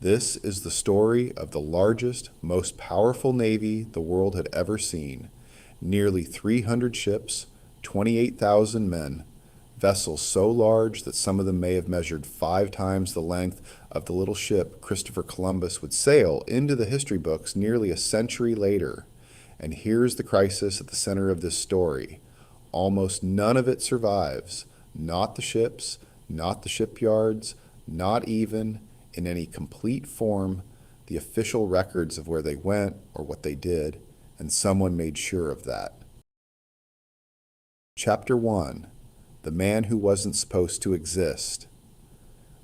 This is the story of the largest, most powerful navy the world had ever seen. Nearly 300 ships, 28,000 men, vessels so large that some of them may have measured 5 times the length of the little ship Christopher Columbus would sail into the history books nearly a century later. And here's the crisis at the center of this story. Almost none of it survives. Not the ships, not the shipyards, not even, in any complete form, the official records of where they went or what they did, and someone made sure of that. Chapter 1. The Man Who Wasn't Supposed to Exist.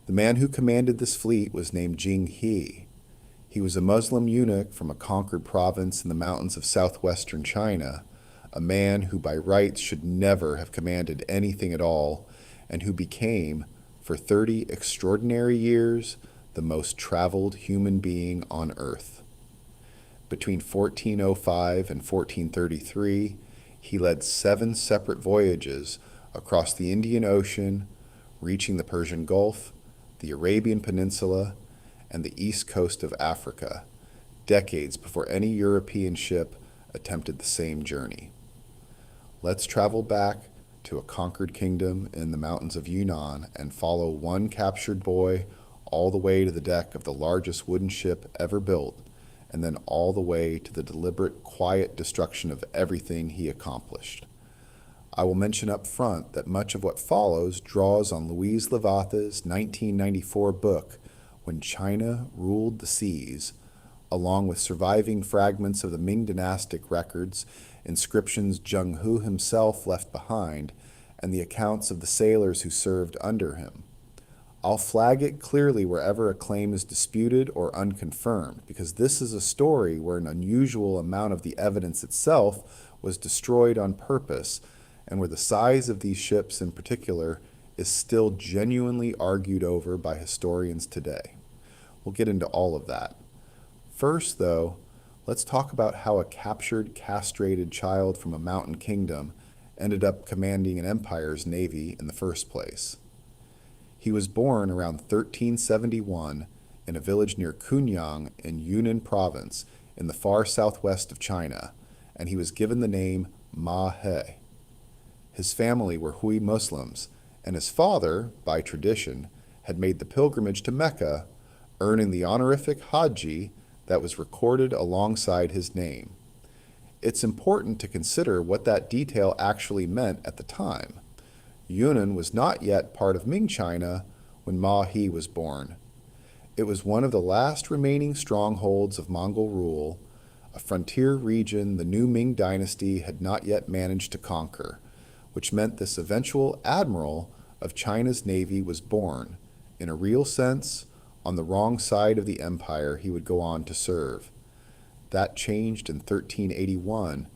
The man who commanded this fleet was named Zheng He. He was a Muslim eunuch from a conquered province in the mountains of southwestern China, a man who by rights should never have commanded anything at all, and who became, for 30 extraordinary years, the most traveled human being on earth. Between 1405 and 1433, he led 7 separate voyages across the Indian Ocean, reaching the Persian Gulf, the Arabian Peninsula, and the east coast of Africa, decades before any European ship attempted the same journey. Let's travel back to a conquered kingdom in the mountains of Huan and follow one captured boy all the way to the deck of the largest wooden ship ever built, and then all the way to the deliberate, quiet destruction of everything he accomplished. I will mention up front that much of what follows draws on Louise Levathes' 1994 book, When China Ruled the Seas, along with surviving fragments of the Ming dynastic records, inscriptions Zheng He himself left behind, and the accounts of the sailors who served under him. I'll flag it clearly wherever a claim is disputed or unconfirmed, because this is a story where an unusual amount of the evidence itself was destroyed on purpose, and where the size of these ships in particular is still genuinely argued over by historians today. We'll get into all of that. First, though, let's talk about how a captured, castrated child from a mountain kingdom ended up commanding an empire's navy in the first place. He was born around 1371 in a village near Kunyang in Yunnan province in the far southwest of China, and he was given the name Ma He. His family were Hui Muslims, and his father, by tradition, had made the pilgrimage to Mecca, earning the honorific Haji that was recorded alongside his name. It's important to consider what that detail actually meant at the time. Yunnan was not yet part of Ming China when Ma He was born. It was one of the last remaining strongholds of Mongol rule, a frontier region the new Ming Dynasty had not yet managed to conquer, which meant this eventual admiral of China's navy was born, in a real sense, on the wrong side of the empire he would go on to serve. That changed in 1381,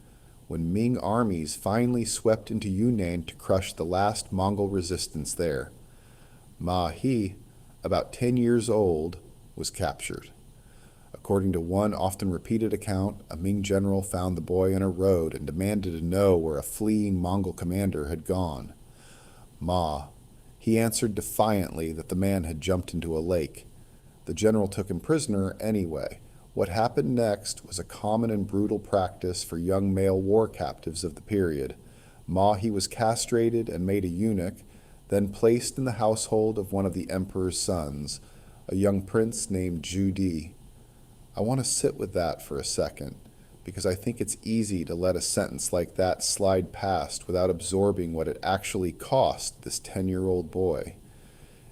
when Ming armies finally swept into Yunnan to crush the last Mongol resistance there. Ma He, about 10 years old, was captured. According to one often repeated account, a Ming general found the boy on a road and demanded to know where a fleeing Mongol commander had gone. He answered defiantly that the man had jumped into a lake. The general took him prisoner anyway. What happened next was a common and brutal practice for young male war captives of the period. He was castrated and made a eunuch, then placed in the household of one of the emperor's sons, a young prince named Zhu. I want to sit with that for a second, because I think it's easy to let a sentence like that slide past without absorbing what it actually cost this 10-year-old boy.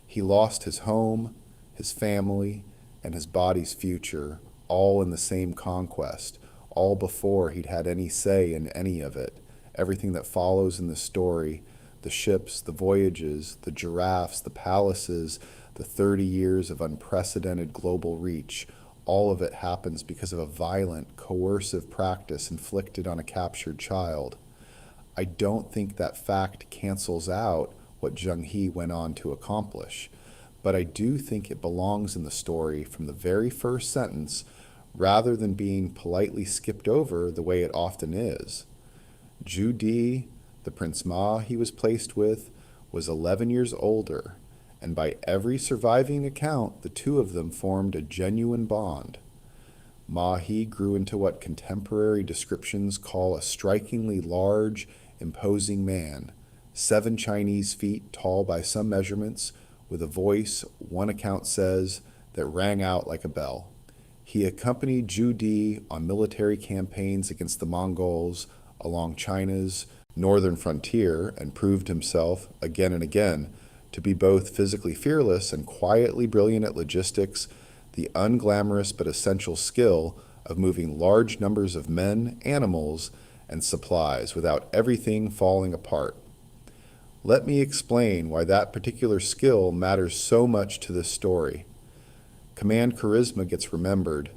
He lost his home, his family, and his body's future, all in the same conquest, all before he'd had any say in any of it. Everything that follows in the story, the ships, the voyages, the giraffes, the palaces, the 30 years of unprecedented global reach, all of it happens because of a violent, coercive practice inflicted on a captured child. I don't think that fact cancels out what Zheng He went on to accomplish, but I do think it belongs in the story from the very first sentence, rather than being politely skipped over the way it often is. Zhu, the Prince Ma he was placed with, was 11 years older, and by every surviving account, the two of them formed a genuine bond. Ma He grew into what contemporary descriptions call a strikingly large, imposing man, 7 Chinese feet tall by some measurements, with a voice, one account says, that rang out like a bell. He accompanied Zhu Di on military campaigns against the Mongols along China's northern frontier and proved himself, again and again, to be both physically fearless and quietly brilliant at logistics, the unglamorous but essential skill of moving large numbers of men, animals, and supplies without everything falling apart. Let me explain why that particular skill matters so much to this story. Command charisma gets remembered.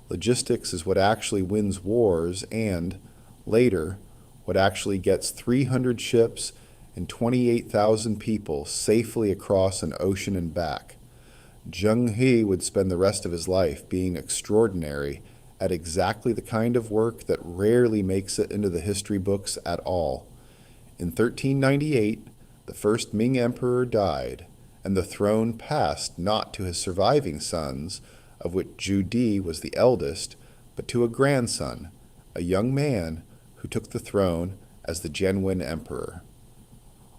Logistics is what actually wins wars and, later, what actually gets 300 ships and 28,000 people safely across an ocean and back. Zheng He would spend the rest of his life being extraordinary at exactly the kind of work that rarely makes it into the history books at all. In 1398, the first Ming emperor died, and the throne passed not to his surviving sons, of which Zhu Di was the eldest, but to a grandson, a young man who took the throne as the genuine emperor.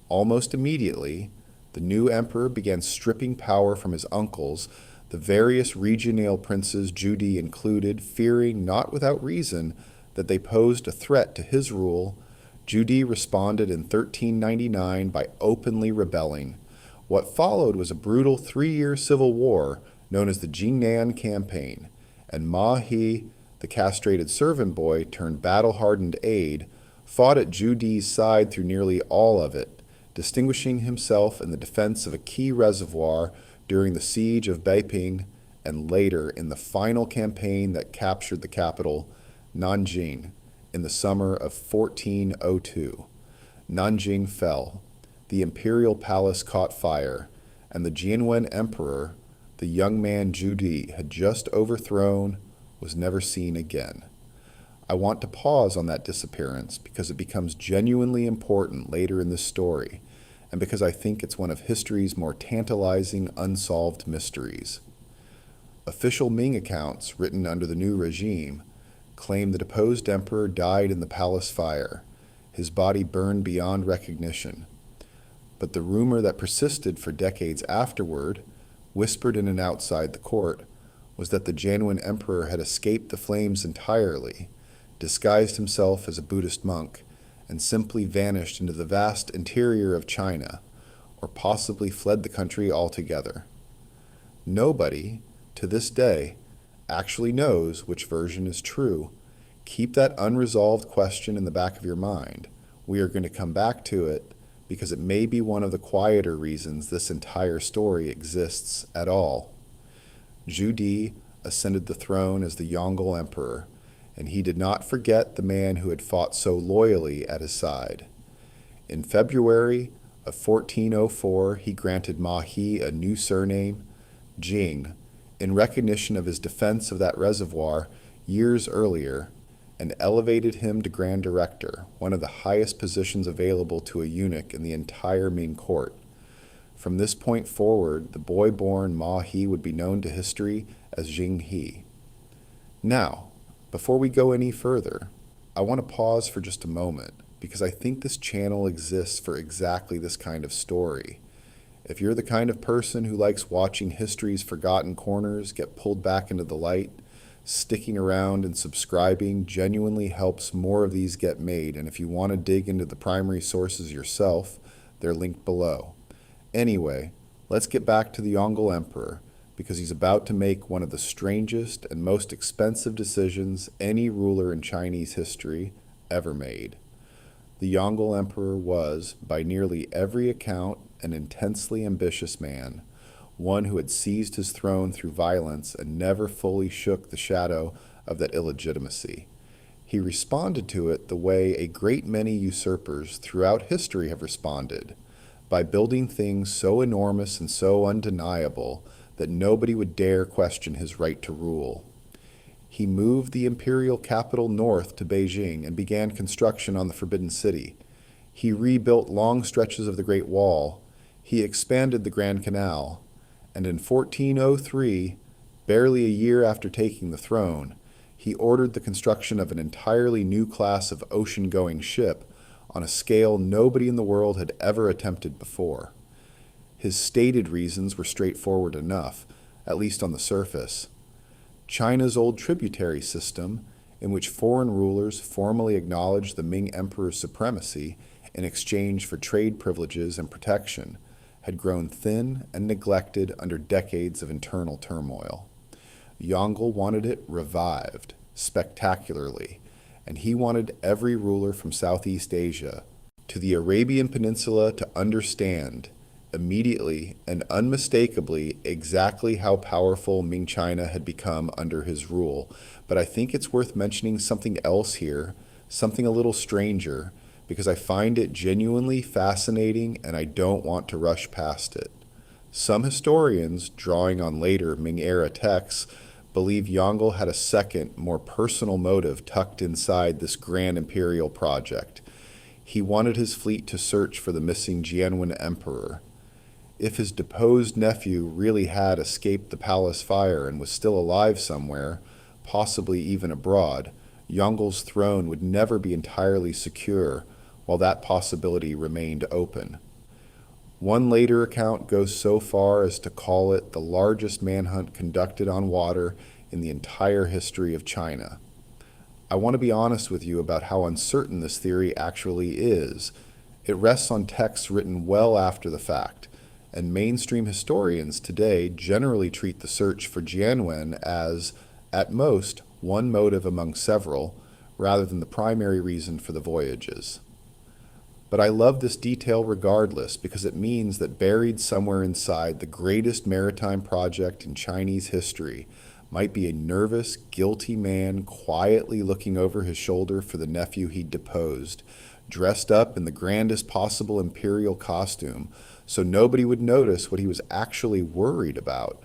Almost immediately, the new emperor began stripping power from his uncles, the various regional princes Zhu Di included, fearing, not without reason, that they posed a threat to his rule. Zhu Di responded in 1399 by openly rebelling. What followed was a brutal 3-year civil war known as the Jingnan Campaign, and Ma He, the castrated servant boy turned battle-hardened aide, fought at Zhu Di's side through nearly all of it, distinguishing himself in the defense of a key reservoir during the siege of Beiping and later in the final campaign that captured the capital, Nanjing, in the summer of 1402. Nanjing fell. The imperial palace caught fire, and the genuine emperor, the young man Zhu Di had just overthrown, was never seen again. I want to pause on that disappearance because it becomes genuinely important later in this story, and because I think it's one of history's more tantalizing unsolved mysteries. Official Ming accounts written under the new regime claim the deposed emperor died in the palace fire, his body burned beyond recognition. But the rumor that persisted for decades afterward, whispered in and outside the court, was that the genuine emperor had escaped the flames entirely, disguised himself as a Buddhist monk, and simply vanished into the vast interior of China, or possibly fled the country altogether. Nobody, to this day, actually knows which version is true. Keep that unresolved question in the back of your mind. We are going to come back to it because it may be one of the quieter reasons this entire story exists at all. Zhu Di ascended the throne as the Yongle Emperor, and he did not forget the man who had fought so loyally at his side. In February of 1404, he granted Ma He a new surname, Jing, in recognition of his defense of that reservoir years earlier, and elevated him to Grand Director, one of the highest positions available to a eunuch in the entire Ming court. From this point forward, the boy-born Ma He would be known to history as Zheng He. Now, before we go any further, I want to pause for just a moment, because I think this channel exists for exactly this kind of story. If you're the kind of person who likes watching history's forgotten corners get pulled back into the light, sticking around and subscribing genuinely helps more of these get made, and if you want to dig into the primary sources yourself, they're linked below. Anyway, let's get back to the Yongle Emperor, because he's about to make one of the strangest and most expensive decisions any ruler in Chinese history ever made. The Yongle Emperor was, by nearly every account, an intensely ambitious man, one who had seized his throne through violence and never fully shook the shadow of that illegitimacy. He responded to it the way a great many usurpers throughout history have responded, by building things so enormous and so undeniable that nobody would dare question his right to rule. He moved the imperial capital north to Beijing and began construction on the Forbidden City. He rebuilt long stretches of the Great Wall. He expanded the Grand Canal, and in 1403, barely a year after taking the throne, he ordered the construction of an entirely new class of ocean-going ship on a scale nobody in the world had ever attempted before. His stated reasons were straightforward enough, at least on the surface. China's old tributary system, in which foreign rulers formally acknowledged the Ming Emperor's supremacy in exchange for trade privileges and protection, had grown thin and neglected under decades of internal turmoil. Yongle wanted it revived, spectacularly, and he wanted every ruler from Southeast Asia to the Arabian Peninsula to understand, immediately and unmistakably, exactly how powerful Ming China had become under his rule. But I think it's worth mentioning something else here, something a little stranger, because I find it genuinely fascinating and I don't want to rush past it. Some historians, drawing on later Ming-era texts, believe Yongle had a second, more personal motive tucked inside this grand imperial project. He wanted his fleet to search for the missing Jianwen emperor. If his deposed nephew really had escaped the palace fire and was still alive somewhere, possibly even abroad, Yongle's throne would never be entirely secure while that possibility remained open. One later account goes so far as to call it the largest manhunt conducted on water in the entire history of China. I want to be honest with you about how uncertain this theory actually is. It rests on texts written well after the fact, and mainstream historians today generally treat the search for Jianwen as, at most, one motive among several, rather than the primary reason for the voyages. But I love this detail regardless because it means that buried somewhere inside the greatest maritime project in Chinese history might be a nervous, guilty man quietly looking over his shoulder for the nephew he'd deposed, dressed up in the grandest possible imperial costume, so nobody would notice what he was actually worried about.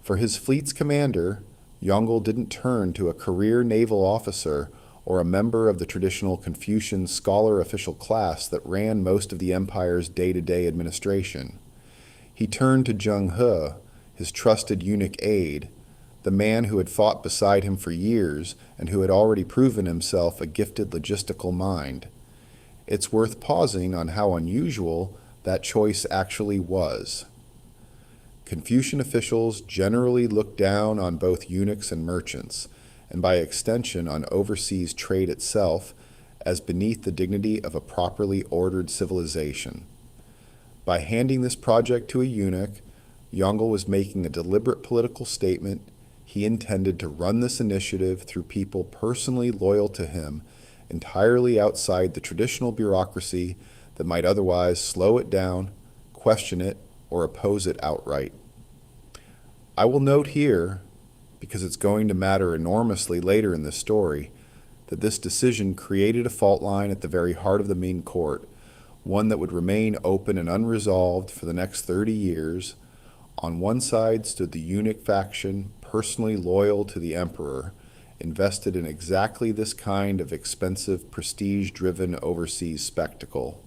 For his fleet's commander, Yongle didn't turn to a career naval officer or a member of the traditional Confucian scholar official class that ran most of the empire's day-to-day administration. He turned to Zheng He, his trusted eunuch aide, the man who had fought beside him for years and who had already proven himself a gifted logistical mind. It's worth pausing on how unusual that choice actually was. Confucian officials generally looked down on both eunuchs and merchants, and by extension on overseas trade itself, as beneath the dignity of a properly ordered civilization. By handing this project to a eunuch, Yongle was making a deliberate political statement. He intended to run this initiative through people personally loyal to him, entirely outside the traditional bureaucracy that might otherwise slow it down, question it, or oppose it outright. I will note here, because it's going to matter enormously later in this story, that this decision created a fault line at the very heart of the Ming court, one that would remain open and unresolved for the next 30 years. On one side stood the eunuch faction, personally loyal to the emperor, invested in exactly this kind of expensive, prestige-driven overseas spectacle.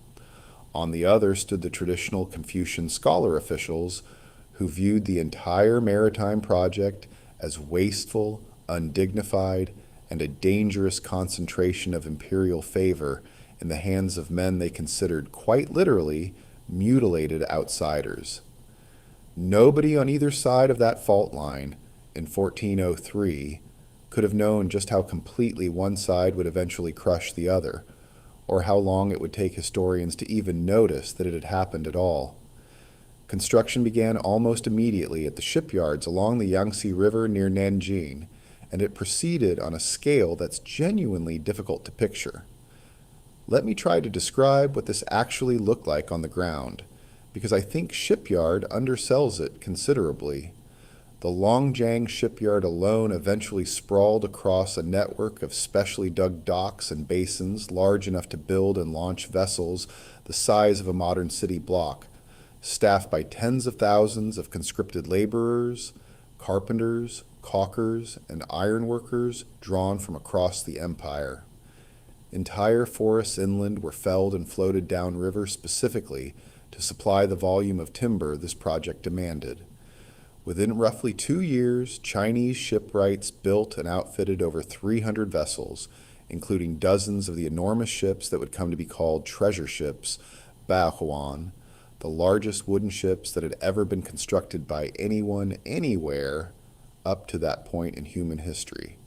On the other stood the traditional Confucian scholar officials, who viewed the entire maritime project as wasteful, undignified, and a dangerous concentration of imperial favor in the hands of men they considered, quite literally, mutilated outsiders. Nobody on either side of that fault line, in 1403, could have known just how completely one side would eventually crush the other, or how long it would take historians to even notice that it had happened at all. Construction began almost immediately at the shipyards along the Yangtze River near Nanjing, and it proceeded on a scale that's genuinely difficult to picture. Let me try to describe what this actually looked like on the ground, because I think shipyard undersells it considerably. The Longjiang shipyard alone eventually sprawled across a network of specially dug docks and basins large enough to build and launch vessels the size of a modern city block, staffed by tens of thousands of conscripted laborers, carpenters, caulkers, and ironworkers drawn from across the empire. Entire forests inland were felled and floated downriver specifically to supply the volume of timber this project demanded. Within roughly 2 years, Chinese shipwrights built and outfitted over 300 vessels, including dozens of the enormous ships that would come to be called treasure ships, Huan, the largest wooden ships that had ever been constructed by anyone anywhere up to that point in human history.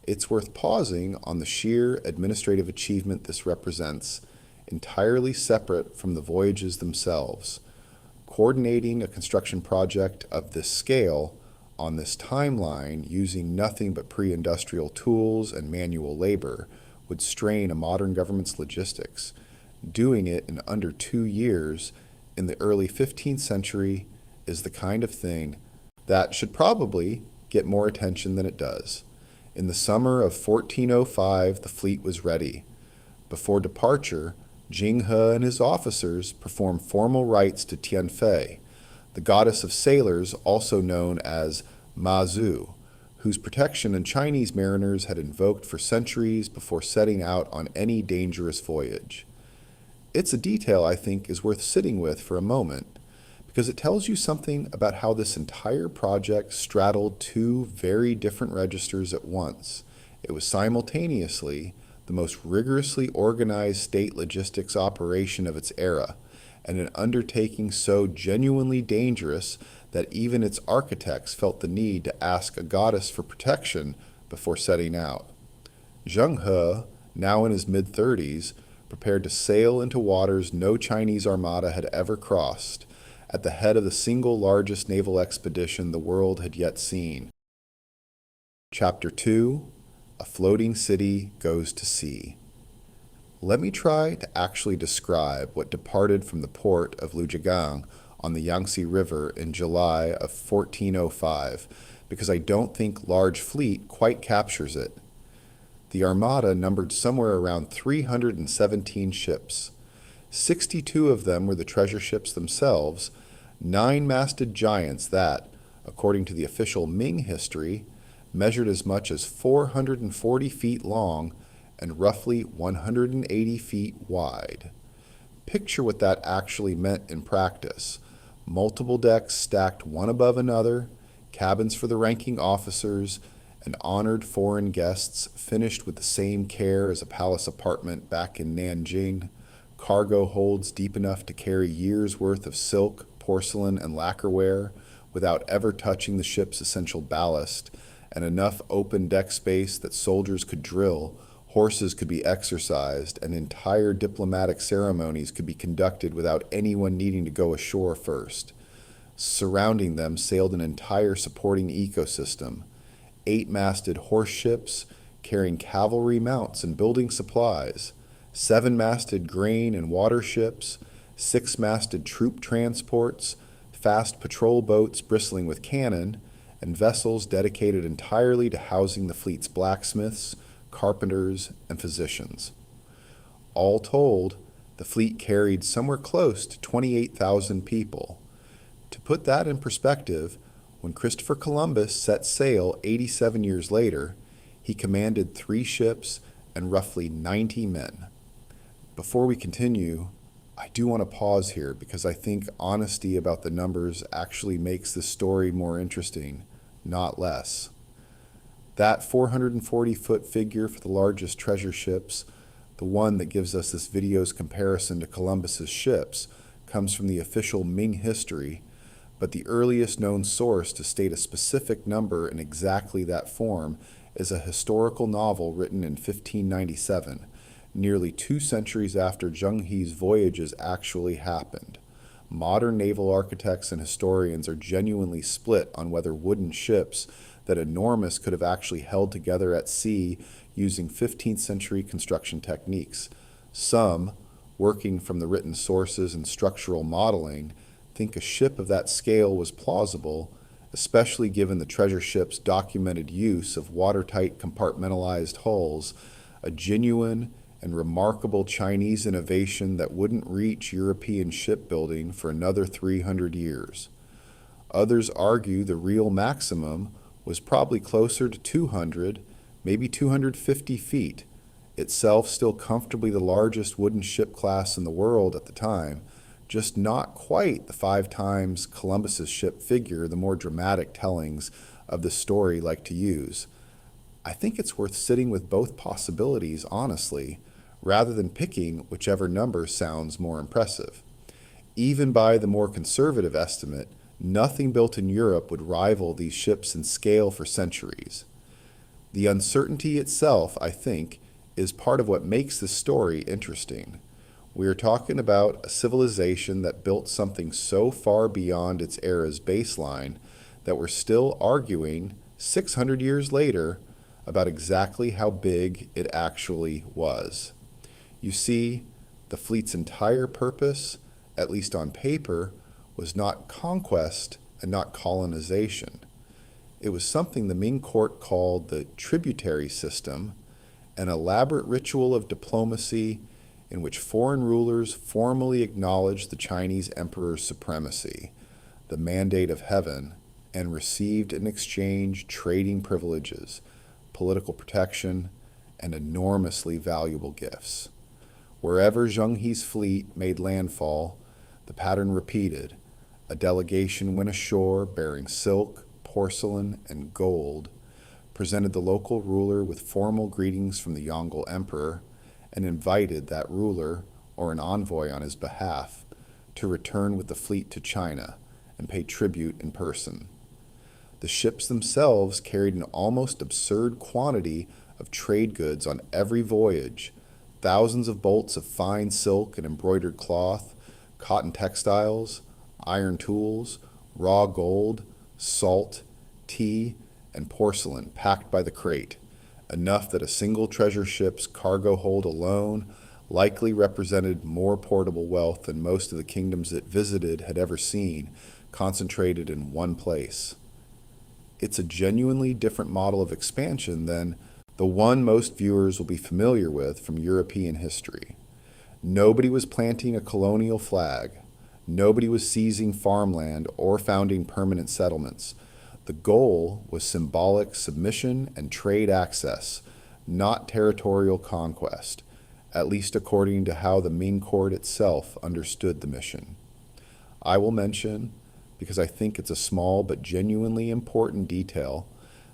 It's worth pausing on the sheer administrative achievement this represents, entirely separate from the voyages themselves. Coordinating a construction project of this scale on this timeline using nothing but pre-industrial tools and manual labor would strain a modern government's logistics. Doing it in under 2 years in the early 15th century is the kind of thing that should probably get more attention than it does. In the summer of 1405, the fleet was ready. Before departure, Zheng He and his officers performed formal rites to Tianfei, the goddess of sailors also known as Ma Zu, whose protection and Chinese mariners had invoked for centuries before setting out on any dangerous voyage. It's a detail I think is worth sitting with for a moment, because it tells you something about how this entire project straddled two very different registers at once. It was simultaneously the most rigorously organized state logistics operation of its era, and an undertaking so genuinely dangerous that even its architects felt the need to ask a goddess for protection before setting out. Zheng He, now in his mid-30s, prepared to sail into waters no Chinese armada had ever crossed, at the head of the single largest naval expedition the world had yet seen. Chapter 2: A Floating City Goes to Sea. Let me try to actually describe what departed from the port of Lujigang on the Yangtze River in July of 1405, because I don't think large fleet quite captures it. The armada numbered somewhere around 317 ships. 62 of them were the treasure ships themselves, 9-masted giants that, according to the official Ming history, measured as much as 440 feet long and roughly 180 feet wide. Picture what that actually meant in practice. Multiple decks stacked one above another, cabins for the ranking officers, and honored foreign guests finished with the same care as a palace apartment back in Nanjing, cargo holds deep enough to carry years' worth of silk, porcelain, and lacquerware without ever touching the ship's essential ballast, and enough open deck space that soldiers could drill, horses could be exercised, and entire diplomatic ceremonies could be conducted without anyone needing to go ashore first. Surrounding them sailed an entire supporting ecosystem: 8-masted horse ships carrying cavalry mounts and building supplies, 7-masted grain and water ships, 6-masted troop transports, fast patrol boats bristling with cannon, and vessels dedicated entirely to housing the fleet's blacksmiths, carpenters, and physicians. All told, the fleet carried somewhere close to 28,000 people. To put that in perspective, when Christopher Columbus set sail 87 years later, he commanded 3 ships and roughly 90 men. Before we continue, I do want to pause here because I think honesty about the numbers actually makes this story more interesting, not less. That 440-foot figure for the largest treasure ships, the one that gives us this video's comparison to Columbus's ships, comes from the official Ming history, but the earliest known source to state a specific number in exactly that form is a historical novel written in 1597, nearly 2 centuries after Zheng He's voyages actually happened. Modern naval architects and historians are genuinely split on whether wooden ships that enormous could have actually held together at sea using 15th century construction techniques. Some, working from the written sources and structural modeling, think a ship of that scale was plausible, especially given the treasure ship's documented use of watertight compartmentalized hulls, a genuine and remarkable Chinese innovation that wouldn't reach European shipbuilding for another 300 years. Others argue the real maximum was probably closer to 200, maybe 250 feet, itself still comfortably the largest wooden ship class in the world at the time, just not quite the 5 times Columbus's ship figure the more dramatic tellings of the story like to use. I think it's worth sitting with both possibilities honestly, rather than picking whichever number sounds more impressive. Even by the more conservative estimate, nothing built in Europe would rival these ships in scale for centuries. The uncertainty itself, I think, is part of what makes this story interesting. We are talking about a civilization that built something so far beyond its era's baseline that we're still arguing 600 years later about exactly how big it actually was. You see, the fleet's entire purpose, at least on paper, was not conquest and not colonization. It was something the Ming court called the tributary system, an elaborate ritual of diplomacy in which foreign rulers formally acknowledged the Chinese emperor's supremacy, the mandate of heaven, and received in exchange trading privileges, political protection, and enormously valuable gifts. Wherever Zheng He's fleet made landfall, the pattern repeated. A delegation went ashore bearing silk, porcelain, and gold, presented the local ruler with formal greetings from the Yongle emperor, and invited that ruler, or an envoy on his behalf, to return with the fleet to China and pay tribute in person. The ships themselves carried an almost absurd quantity of trade goods on every voyage, thousands of bolts of fine silk and embroidered cloth, cotton textiles, iron tools, raw gold, salt, tea, and porcelain packed by the crate, enough that a single treasure ship's cargo hold alone likely represented more portable wealth than most of the kingdoms it visited had ever seen, concentrated in one place. It's a genuinely different model of expansion than the one most viewers will be familiar with from European history. Nobody was planting a colonial flag. Nobody was seizing farmland or founding permanent settlements. The goal was symbolic submission and trade access, not territorial conquest, at least according to how the Ming court itself understood the mission. I will mention, because I think it's a small but genuinely important detail,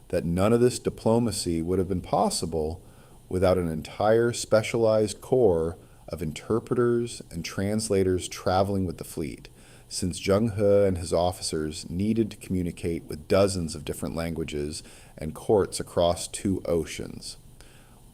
that none of this diplomacy would have been possible without an entire specialized corps of interpreters and translators traveling with the fleet, since Zheng He and his officers needed to communicate with dozens of different languages and courts across 2 oceans.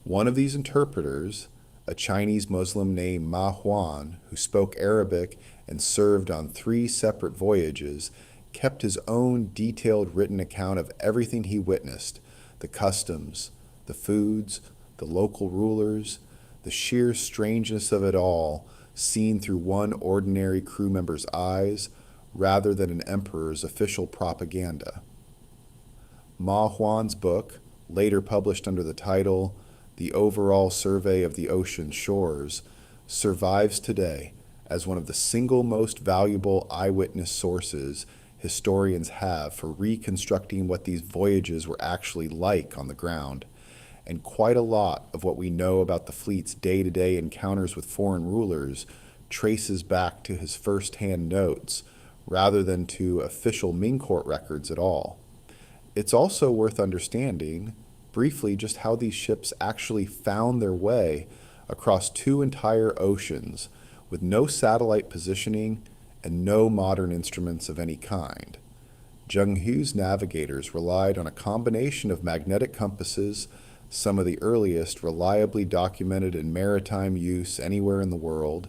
One of these interpreters, a Chinese Muslim named Huan, who spoke Arabic and served on 3 separate voyages, kept his own detailed written account of everything he witnessed, the customs, the foods, the local rulers, the sheer strangeness of it all, seen through one ordinary crew member's eyes rather than an emperor's official propaganda. Ma Huan's book, later published under the title The Overall Survey of the Ocean Shores, survives today as one of the single most valuable eyewitness sources historians have for reconstructing what these voyages were actually like on the ground, and quite a lot of what we know about the fleet's day-to-day encounters with foreign rulers traces back to his first-hand notes rather than to official Ming court records at all. It's also worth understanding, briefly, just how these ships actually found their way across 2 entire oceans with no satellite positioning and no modern instruments of any kind. Zheng He's navigators relied on a combination of magnetic compasses, some of the earliest reliably documented in maritime use anywhere in the world,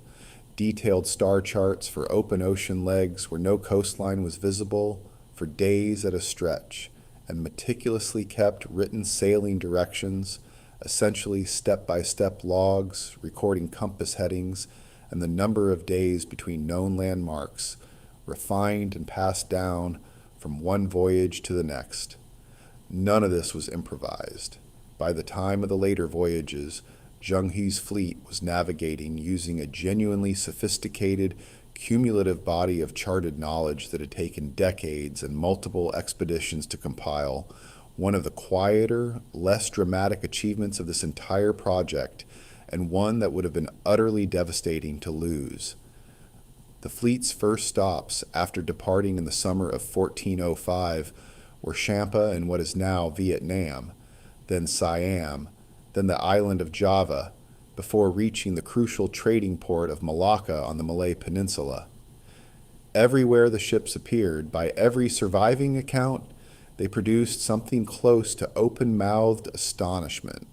detailed star charts for open ocean legs where no coastline was visible for days at a stretch, and meticulously kept written sailing directions, essentially step-by-step logs recording compass headings and the number of days between known landmarks, refined and passed down from one voyage to the next. None of this was improvised. By the time of the later voyages, Zheng He's fleet was navigating using a genuinely sophisticated, cumulative body of charted knowledge that had taken decades and multiple expeditions to compile, one of the quieter, less dramatic achievements of this entire project, and one that would have been utterly devastating to lose. The fleet's first stops after departing in the summer of 1405 were Champa in what is now Vietnam, then Siam, then the island of Java, before reaching the crucial trading port of Malacca on the Malay Peninsula. Everywhere the ships appeared, by every surviving account, they produced something close to open-mouthed astonishment.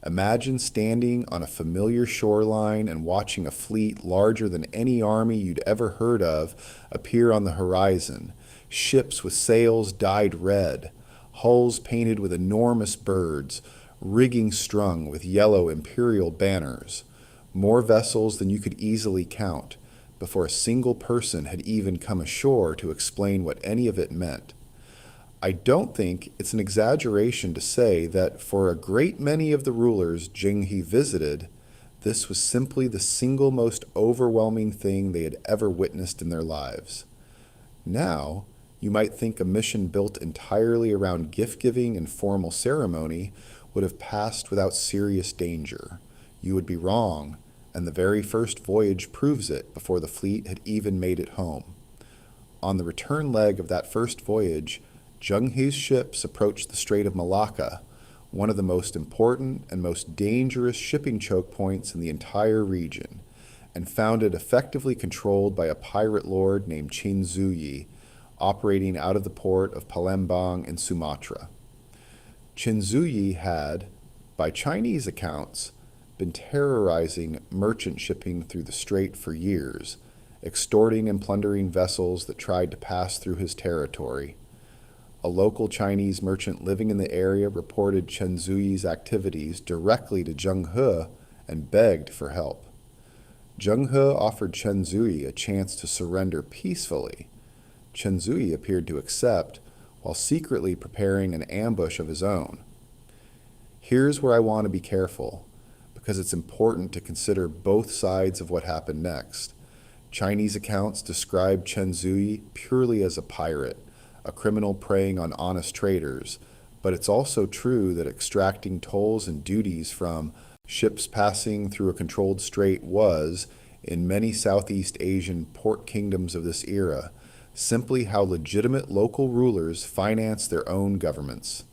Imagine standing on a familiar shoreline and watching a fleet larger than any army you'd ever heard of appear on the horizon, ships with sails dyed red, hulls painted with enormous birds, rigging strung with yellow imperial banners, more vessels than you could easily count, before a single person had even come ashore to explain what any of it meant. I don't think it's an exaggeration to say that for a great many of the rulers Zheng He visited, this was simply the single most overwhelming thing they had ever witnessed in their lives. Now, you might think a mission built entirely around gift-giving and formal ceremony would have passed without serious danger. You would be wrong, and the very first voyage proves it before the fleet had even made it home. On the return leg of that first voyage, Zheng He's ships approached the Strait of Malacca, one of the most important and most dangerous shipping choke points in the entire region, and found it effectively controlled by a pirate lord named Qin Zuyi, operating out of the port of Palembang in Sumatra. Qin Zuyi had, by Chinese accounts, been terrorizing merchant shipping through the strait for years, extorting and plundering vessels that tried to pass through his territory. A local Chinese merchant living in the area reported Qin Zuyi's activities directly to Zheng He and begged for help. Zheng He offered Qin Zuyi a chance to surrender peacefully. Qin Zuyi appeared to accept, while secretly preparing an ambush of his own. Here's where I want to be careful, because it's important to consider both sides of what happened next. Chinese accounts describe Qin Zuyi purely as a pirate, a criminal preying on honest traders, but it's also true that extracting tolls and duties from ships passing through a controlled strait was, in many Southeast Asian port kingdoms of this era, simply how legitimate local rulers finance their own governments.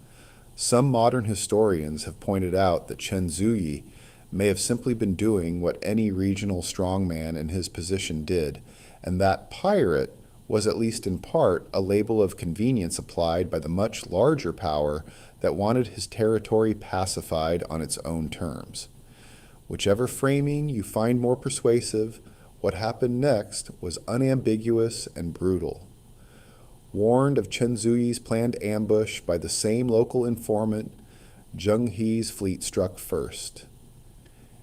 Some modern historians have pointed out that Qin Zuyi may have simply been doing what any regional strongman in his position did, and that pirate was at least in part a label of convenience applied by the much larger power that wanted his territory pacified on its own terms. Whichever framing you find more persuasive, what happened next was unambiguous and brutal. Warned of Qin Zuyi's planned ambush by the same local informant, Zheng He's fleet struck first.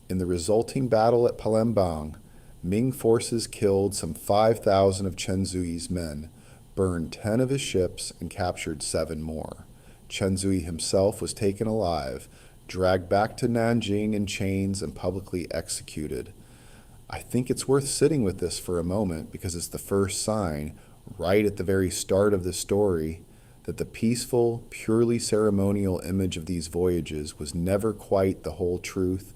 In the resulting battle at Palembang, Ming forces killed some 5,000 of Qin Zuyi's men, burned 10 of his ships, and captured 7 more. Qin Zuyi himself was taken alive, dragged back to Nanjing in chains, and publicly executed. I think it's worth sitting with this for a moment because it's the first sign, right at the very start of the story, that the peaceful, purely ceremonial image of these voyages was never quite the whole truth.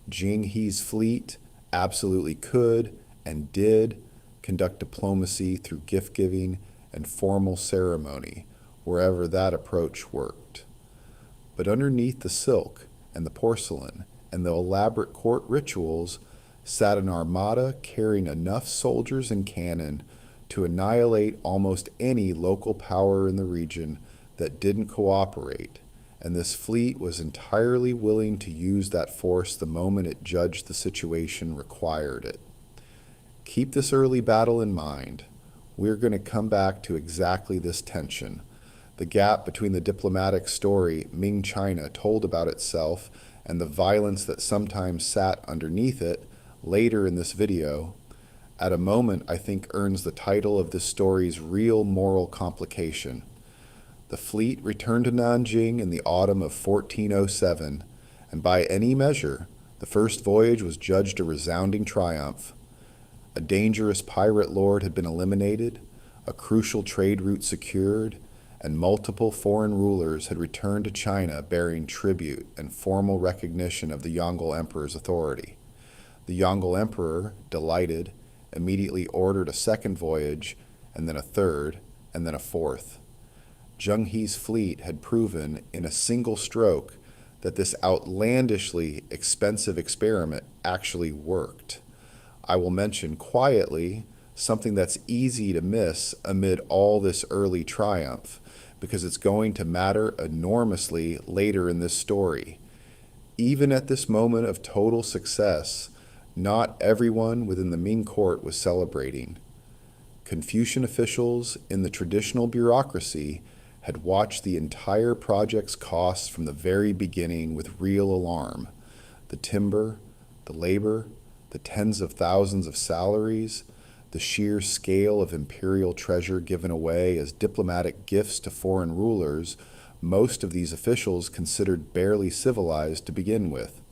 Zheng He's fleet absolutely could and did conduct diplomacy through gift-giving and formal ceremony, wherever that approach worked. But underneath the silk and the porcelain and the elaborate court rituals sat an armada carrying enough soldiers and cannon to annihilate almost any local power in the region that didn't cooperate, and this fleet was entirely willing to use that force the moment it judged the situation required it. Keep this early battle in mind. We're going to come back to exactly this tension, the gap between the diplomatic story Ming China told about itself and the violence that sometimes sat underneath it later in this video, at a moment I think earns the title of this story's real moral complication. The fleet returned to Nanjing in the autumn of 1407, and by any measure, the first voyage was judged a resounding triumph. A dangerous pirate lord had been eliminated, a crucial trade route secured, and multiple foreign rulers had returned to China bearing tribute and formal recognition of the Yongle Emperor's authority. The Yongle Emperor, delighted, immediately ordered a second voyage, and then a third, and then a fourth. Zheng He's fleet had proven in a single stroke that this outlandishly expensive experiment actually worked. I will mention quietly something that's easy to miss amid all this early triumph, because it's going to matter enormously later in this story. Even at this moment of total success, not everyone within the Ming court was celebrating. Confucian officials in the traditional bureaucracy had watched the entire project's costs from the very beginning with real alarm. The timber, the labor, the tens of thousands of salaries, the sheer scale of imperial treasure given away as diplomatic gifts to foreign rulers, most of these officials considered barely civilized to begin with.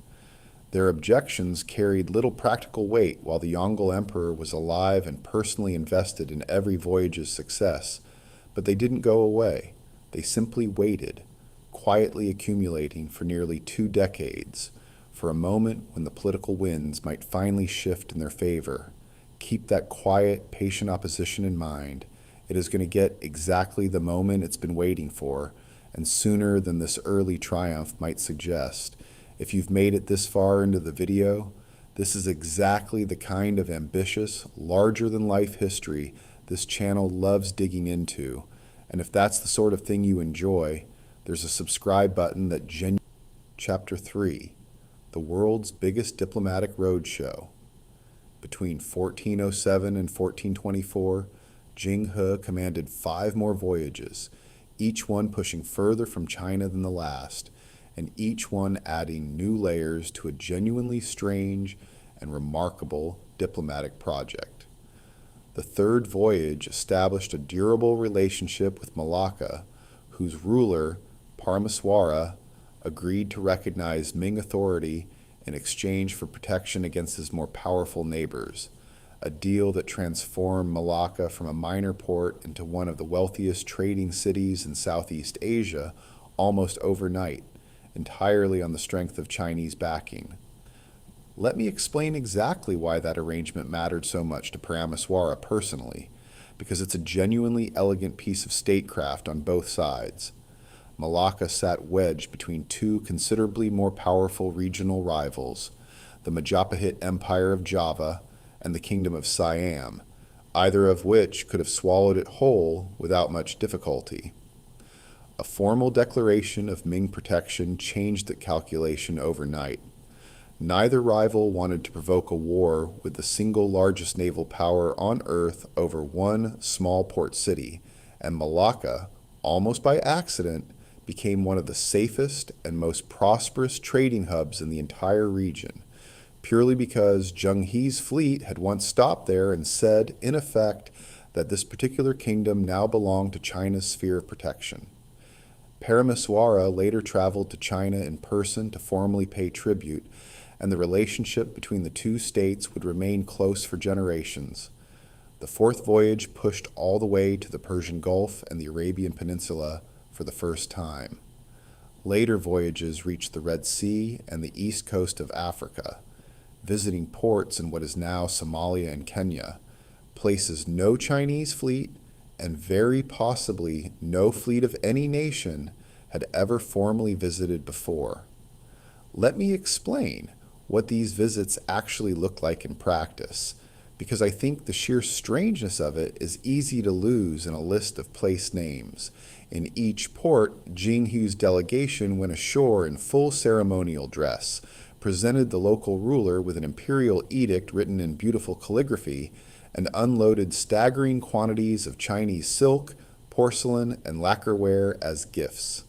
Their objections carried little practical weight while the Yongle Emperor was alive and personally invested in every voyage's success, but they didn't go away. They simply waited, quietly accumulating for nearly 2 decades, for a moment when the political winds might finally shift in their favor. Keep that quiet, patient opposition in mind. It is going to get exactly the moment it's been waiting for, and sooner than this early triumph might suggest. If you've made it this far into the video, this is exactly the kind of ambitious, larger-than-life history this channel loves digging into. And if that's the sort of thing you enjoy, there's a subscribe button that Chapter 3, The World's Biggest Diplomatic Roadshow. Between 1407 and 1424, Zheng He commanded 5 more voyages, each one pushing further from China than the last, and each one adding new layers to a genuinely strange and remarkable diplomatic project. The third voyage established a durable relationship with Malacca, whose ruler, Paramaswara, agreed to recognize Ming authority in exchange for protection against his more powerful neighbors, a deal that transformed Malacca from a minor port into one of the wealthiest trading cities in Southeast Asia almost overnight, entirely on the strength of Chinese backing. Let me explain exactly why that arrangement mattered so much to Paramaswara personally, because it's a genuinely elegant piece of statecraft on both sides. Malacca sat wedged between 2 considerably more powerful regional rivals, the Majapahit Empire of Java and the Kingdom of Siam, either of which could have swallowed it whole without much difficulty. A formal declaration of Ming protection changed the calculation overnight. Neither rival wanted to provoke a war with the single largest naval power on Earth over one small port city, and Malacca, almost by accident, became one of the safest and most prosperous trading hubs in the entire region, purely because Zheng He's fleet had once stopped there and said, in effect, that this particular kingdom now belonged to China's sphere of protection. Paramaswara later traveled to China in person to formally pay tribute, and the relationship between the 2 states would remain close for generations. The 4th voyage pushed all the way to the Persian Gulf and the Arabian Peninsula for the first time. Later voyages reached the Red Sea and the east coast of Africa, visiting ports in what is now Somalia and Kenya, places no Chinese fleet and very possibly no fleet of any nation had ever formally visited before. Let me explain what these visits actually look like in practice, because I think the sheer strangeness of it is easy to lose in a list of place names. In each port, Zheng He's delegation went ashore in full ceremonial dress, presented the local ruler with an imperial edict written in beautiful calligraphy, and unloaded staggering quantities of Chinese silk, porcelain, and lacquerware as gifts.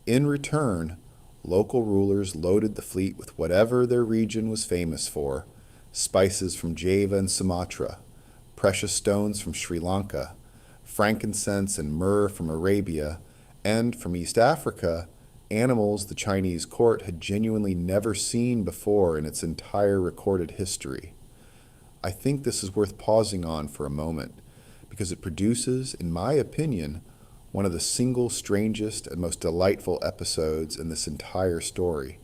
In return, local rulers loaded the fleet with whatever their region was famous for: spices from Java and Sumatra, precious stones from Sri Lanka, frankincense and myrrh from Arabia, and from East Africa, animals the Chinese court had genuinely never seen before in its entire recorded history. I think this is worth pausing on for a moment, because it produces, in my opinion, one of the single strangest and most delightful episodes in this entire story.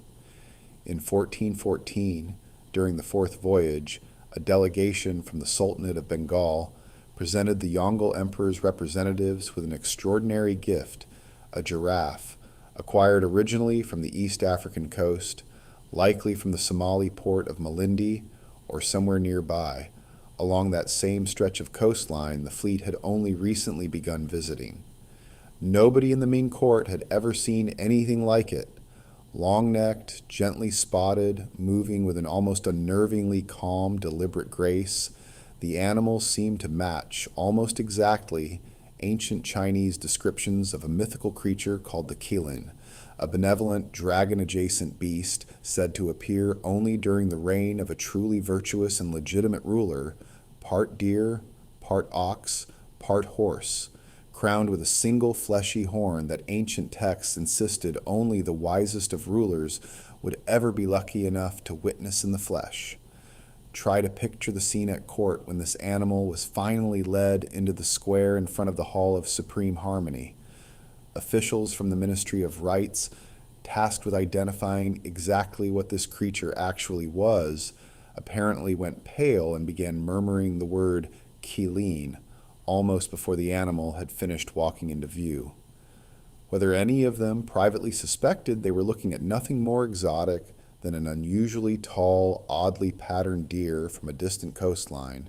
In 1414, during the 4th voyage, a delegation from the Sultanate of Bengal presented the Yongle Emperor's representatives with an extraordinary gift, a giraffe, acquired originally from the East African coast, likely from the Somali port of Malindi or somewhere nearby, along that same stretch of coastline the fleet had only recently begun visiting. Nobody in the Ming court had ever seen anything like it. Long-necked, gently spotted, moving with an almost unnervingly calm, deliberate grace, the animals seemed to match, almost exactly, ancient Chinese descriptions of a mythical creature called the qilin, a benevolent, dragon-adjacent beast said to appear only during the reign of a truly virtuous and legitimate ruler, part deer, part ox, part horse, crowned with a single fleshy horn that ancient texts insisted only the wisest of rulers would ever be lucky enough to witness in the flesh. Try to picture the scene at court when this animal was finally led into the square in front of the Hall of Supreme Harmony. Officials from the Ministry of Rights, tasked with identifying exactly what this creature actually was, apparently went pale and began murmuring the word qilin almost before the animal had finished walking into view. Whether any of them privately suspected they were looking at nothing more exotic than an unusually tall, oddly patterned deer from a distant coastline,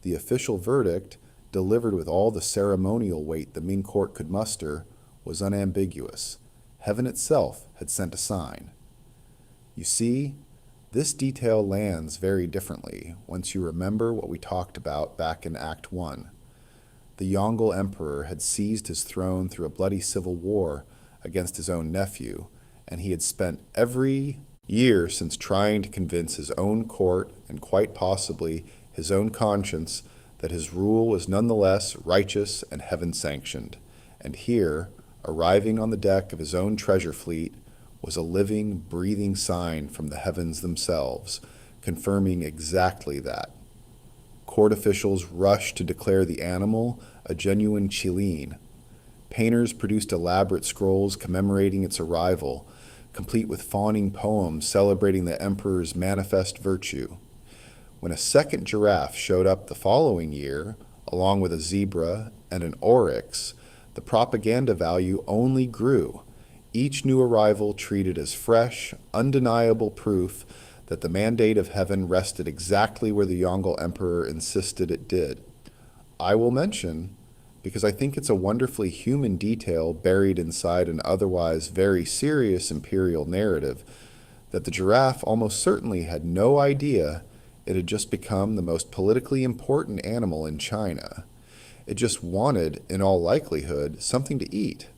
the official verdict, delivered with all the ceremonial weight the Ming court could muster, was unambiguous. Heaven itself had sent a sign. You see, this detail lands very differently once you remember what we talked about back in Act 1. The Yongle Emperor had seized his throne through a bloody civil war against his own nephew, and he had spent every year since trying to convince his own court and quite possibly his own conscience that his rule was nonetheless righteous and heaven-sanctioned. And here, arriving on the deck of his own treasure fleet, was a living, breathing sign from the heavens themselves, confirming exactly that. Court officials rushed to declare the animal a genuine qilin. Painters produced elaborate scrolls commemorating its arrival, complete with fawning poems celebrating the emperor's manifest virtue. When a second giraffe showed up the following year, along with a zebra and an oryx, the propaganda value only grew, each new arrival treated as fresh, undeniable proof that the mandate of heaven rested exactly where the Yongle Emperor insisted it did. I will mention, because I think it's a wonderfully human detail buried inside an otherwise very serious imperial narrative, that the giraffe almost certainly had no idea it had just become the most politically important animal in China. It just wanted, in all likelihood, something to eat.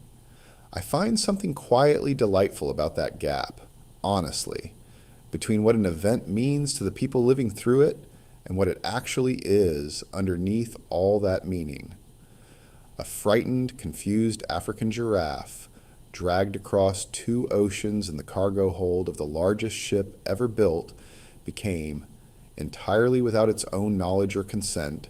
I find something quietly delightful about that gap, honestly, between what an event means to the people living through it and what it actually is underneath all that meaning. A frightened, confused African giraffe, dragged across 2 oceans in the cargo hold of the largest ship ever built, became, entirely without its own knowledge or consent,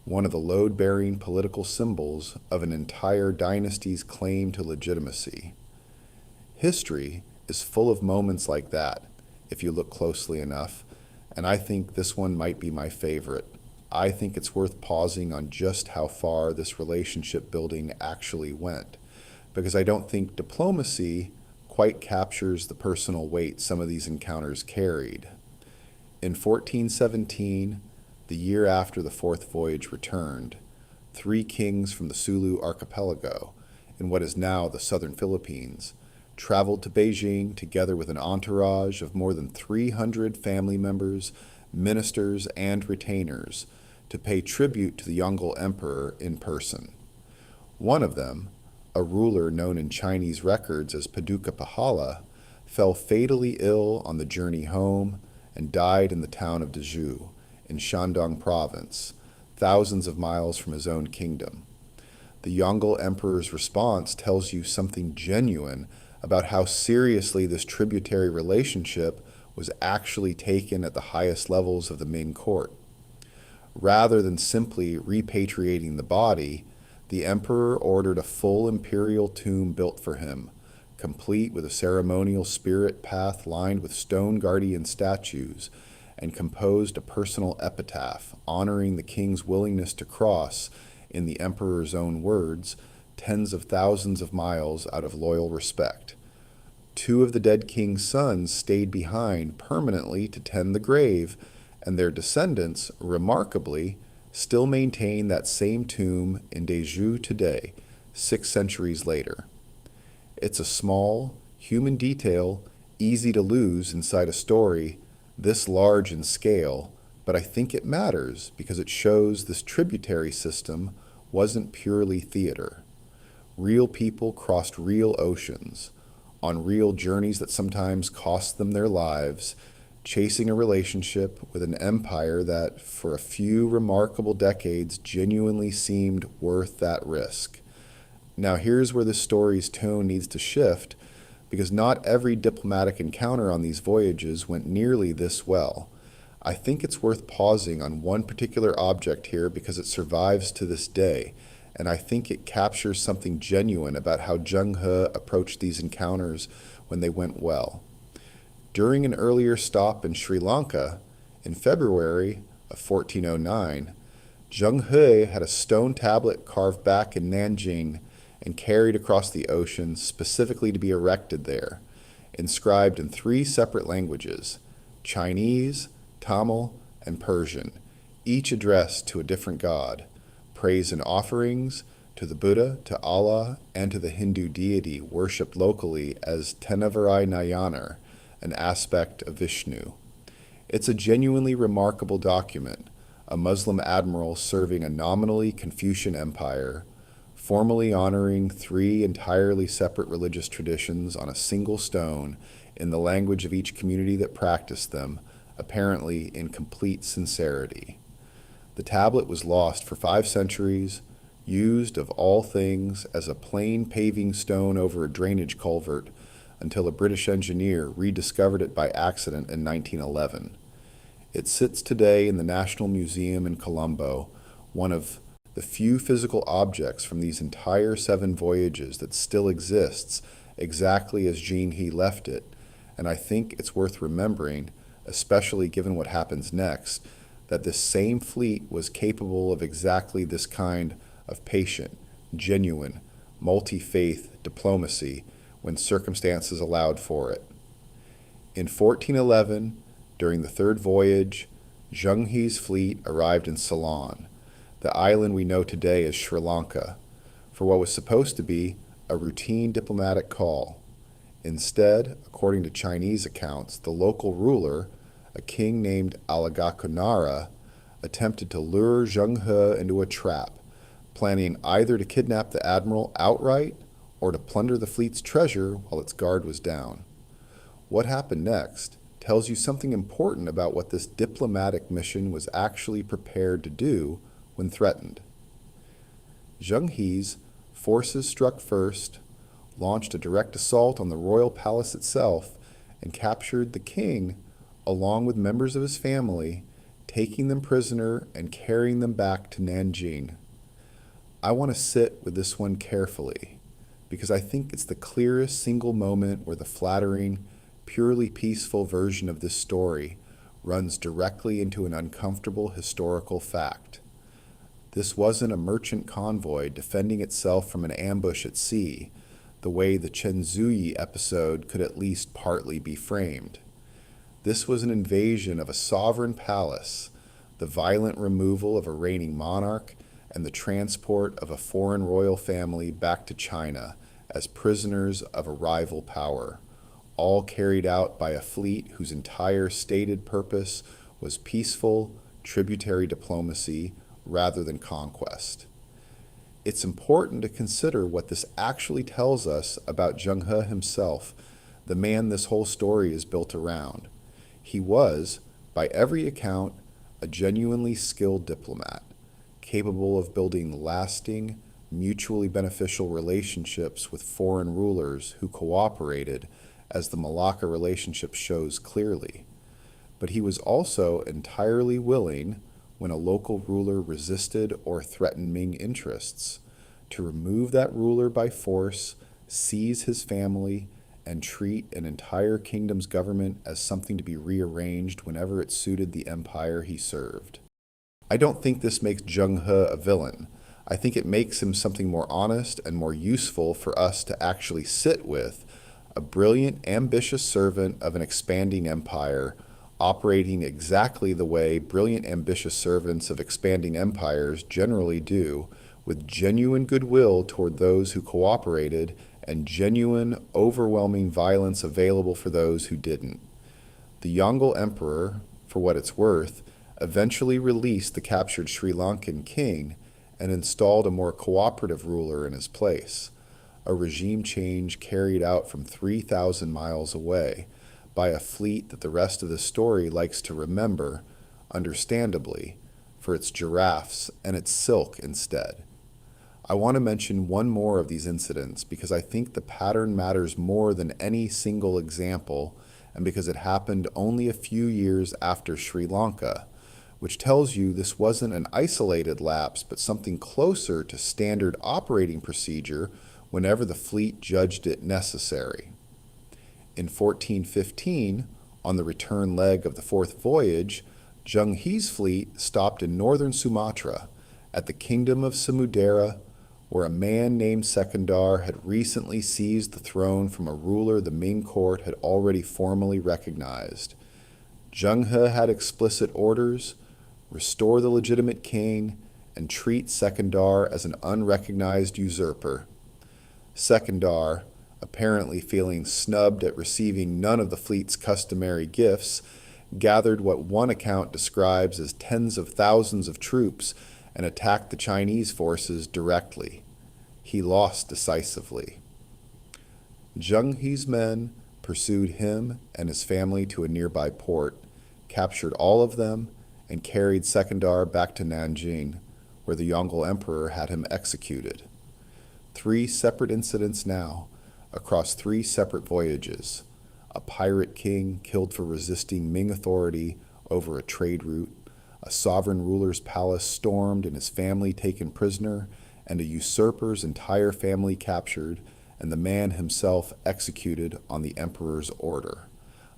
one of the load-bearing political symbols of an entire dynasty's claim to legitimacy. History is full of moments like that, if you look closely enough, and I think this one might be my favorite. I think it's worth pausing on just how far this relationship building actually went, because I don't think diplomacy quite captures the personal weight some of these encounters carried. In 1417, the year after the fourth voyage returned, 3 kings from the Sulu archipelago, in what is now the southern Philippines, traveled to Beijing together with an entourage of more than 300 family members, ministers, and retainers to pay tribute to the Yongle Emperor in person. One of them, a ruler known in Chinese records as Paduka Pahala, fell fatally ill on the journey home and died in the town of Dezhou, in Shandong province, thousands of miles from his own kingdom. The Yongle Emperor's response tells you something genuine about how seriously this tributary relationship was actually taken at the highest levels of the Ming court. Rather than simply repatriating the body, the emperor ordered a full imperial tomb built for him, complete with a ceremonial spirit path lined with stone guardian statues, and composed a personal epitaph honoring the king's willingness to cross, in the emperor's own words, tens of thousands of miles out of loyal respect. Two of the dead king's sons stayed behind permanently to tend the grave, and their descendants, remarkably, still maintain that same tomb in Deju today, 6 centuries later. It's a small, human detail, easy to lose inside a story this large in scale, but I think it matters because it shows this tributary system wasn't purely theater. Real people crossed real oceans, on real journeys that sometimes cost them their lives, chasing a relationship with an empire that, for a few remarkable decades, genuinely seemed worth that risk. Now, here's where the story's tone needs to shift, because not every diplomatic encounter on these voyages went nearly this well. I think it's worth pausing on one particular object here because it survives to this day, and I think it captures something genuine about how Zheng He approached these encounters when they went well. During an earlier stop in Sri Lanka, in February of 1409, Zheng He had a stone tablet carved back in Nanjing and carried across the ocean specifically to be erected there, inscribed in 3 separate languages, Chinese, Tamil, and Persian, each addressed to a different god, praise and offerings to the Buddha, to Allah, and to the Hindu deity worshipped locally as Tenavarai Nayanar, an aspect of Vishnu. It's a genuinely remarkable document, a Muslim admiral serving a nominally Confucian empire, formally honoring 3 entirely separate religious traditions on a single stone in the language of each community that practiced them, apparently in complete sincerity. The tablet was lost for 5 centuries, used of all things as a plain paving stone over a drainage culvert until a British engineer rediscovered it by accident in 1911. It sits today in the National Museum in Colombo, one of the few physical objects from these entire 7 voyages that still exists exactly as Zheng He left it, and I think it's worth remembering, especially given what happens next, that this same fleet was capable of exactly this kind of patient, genuine, multi-faith diplomacy when circumstances allowed for it. In 1411, during the 3rd voyage, Zheng He's fleet arrived in Ceylon, the island we know today as Sri Lanka, for what was supposed to be a routine diplomatic call. Instead, according to Chinese accounts, the local ruler, a king named Alagakunara, attempted to lure Zheng He into a trap, planning either to kidnap the admiral outright or to plunder the fleet's treasure while its guard was down. What happened next tells you something important about what this diplomatic mission was actually prepared to do when threatened. Zheng He's forces struck first, launched a direct assault on the royal palace itself, and captured the king along with members of his family, taking them prisoner and carrying them back to Nanjing. I want to sit with this one carefully, because I think it's the clearest single moment where the flattering, purely peaceful version of this story runs directly into an uncomfortable historical fact. This wasn't a merchant convoy defending itself from an ambush at sea, the way the Chen Zuyi episode could at least partly be framed. This was an invasion of a sovereign palace, the violent removal of a reigning monarch, and the transport of a foreign royal family back to China as prisoners of a rival power, all carried out by a fleet whose entire stated purpose was peaceful, tributary diplomacy rather than conquest. It's important to consider what this actually tells us about Zheng He himself, the man this whole story is built around. He was, by every account, a genuinely skilled diplomat, capable of building lasting, mutually beneficial relationships with foreign rulers who cooperated, as the Malacca relationship shows clearly. But he was also entirely willing, when a local ruler resisted or threatened Ming interests, to remove that ruler by force, seize his family, and treat an entire kingdom's government as something to be rearranged whenever it suited the empire he served. I don't think this makes Zheng He a villain. I think it makes him something more honest and more useful for us to actually sit with, a brilliant, ambitious servant of an expanding empire, operating exactly the way brilliant, ambitious servants of expanding empires generally do, with genuine goodwill toward those who cooperated and genuine, overwhelming violence available for those who didn't. The Yongle emperor, for what it's worth, eventually released the captured Sri Lankan king and installed a more cooperative ruler in his place, a regime change carried out from 3,000 miles away by a fleet that the rest of the story likes to remember, understandably, for its giraffes and its silk instead. I want to mention one more of these incidents because I think the pattern matters more than any single example, and because it happened only a few years after Sri Lanka, which tells you this wasn't an isolated lapse but something closer to standard operating procedure whenever the fleet judged it necessary. In 1415, on the return leg of the fourth voyage, Zheng He's fleet stopped in northern Sumatra at the kingdom of Samudera, where a man named Sekundar had recently seized the throne from a ruler the Ming court had already formally recognized. Zheng He had explicit orders: restore the legitimate king and treat Sekundar as an unrecognized usurper. Sekundar, apparently feeling snubbed at receiving none of the fleet's customary gifts, gathered what one account describes as tens of thousands of troops and attacked the Chinese forces directly. He lost decisively. Zheng He's men pursued him and his family to a nearby port, captured all of them, and carried Sekundar back to Nanjing, where the Yongle emperor had him executed. 3 separate incidents now, across 3 separate voyages: a pirate king killed for resisting Ming authority over a trade route, a sovereign ruler's palace stormed and his family taken prisoner, and a usurper's entire family captured, and the man himself executed on the emperor's order.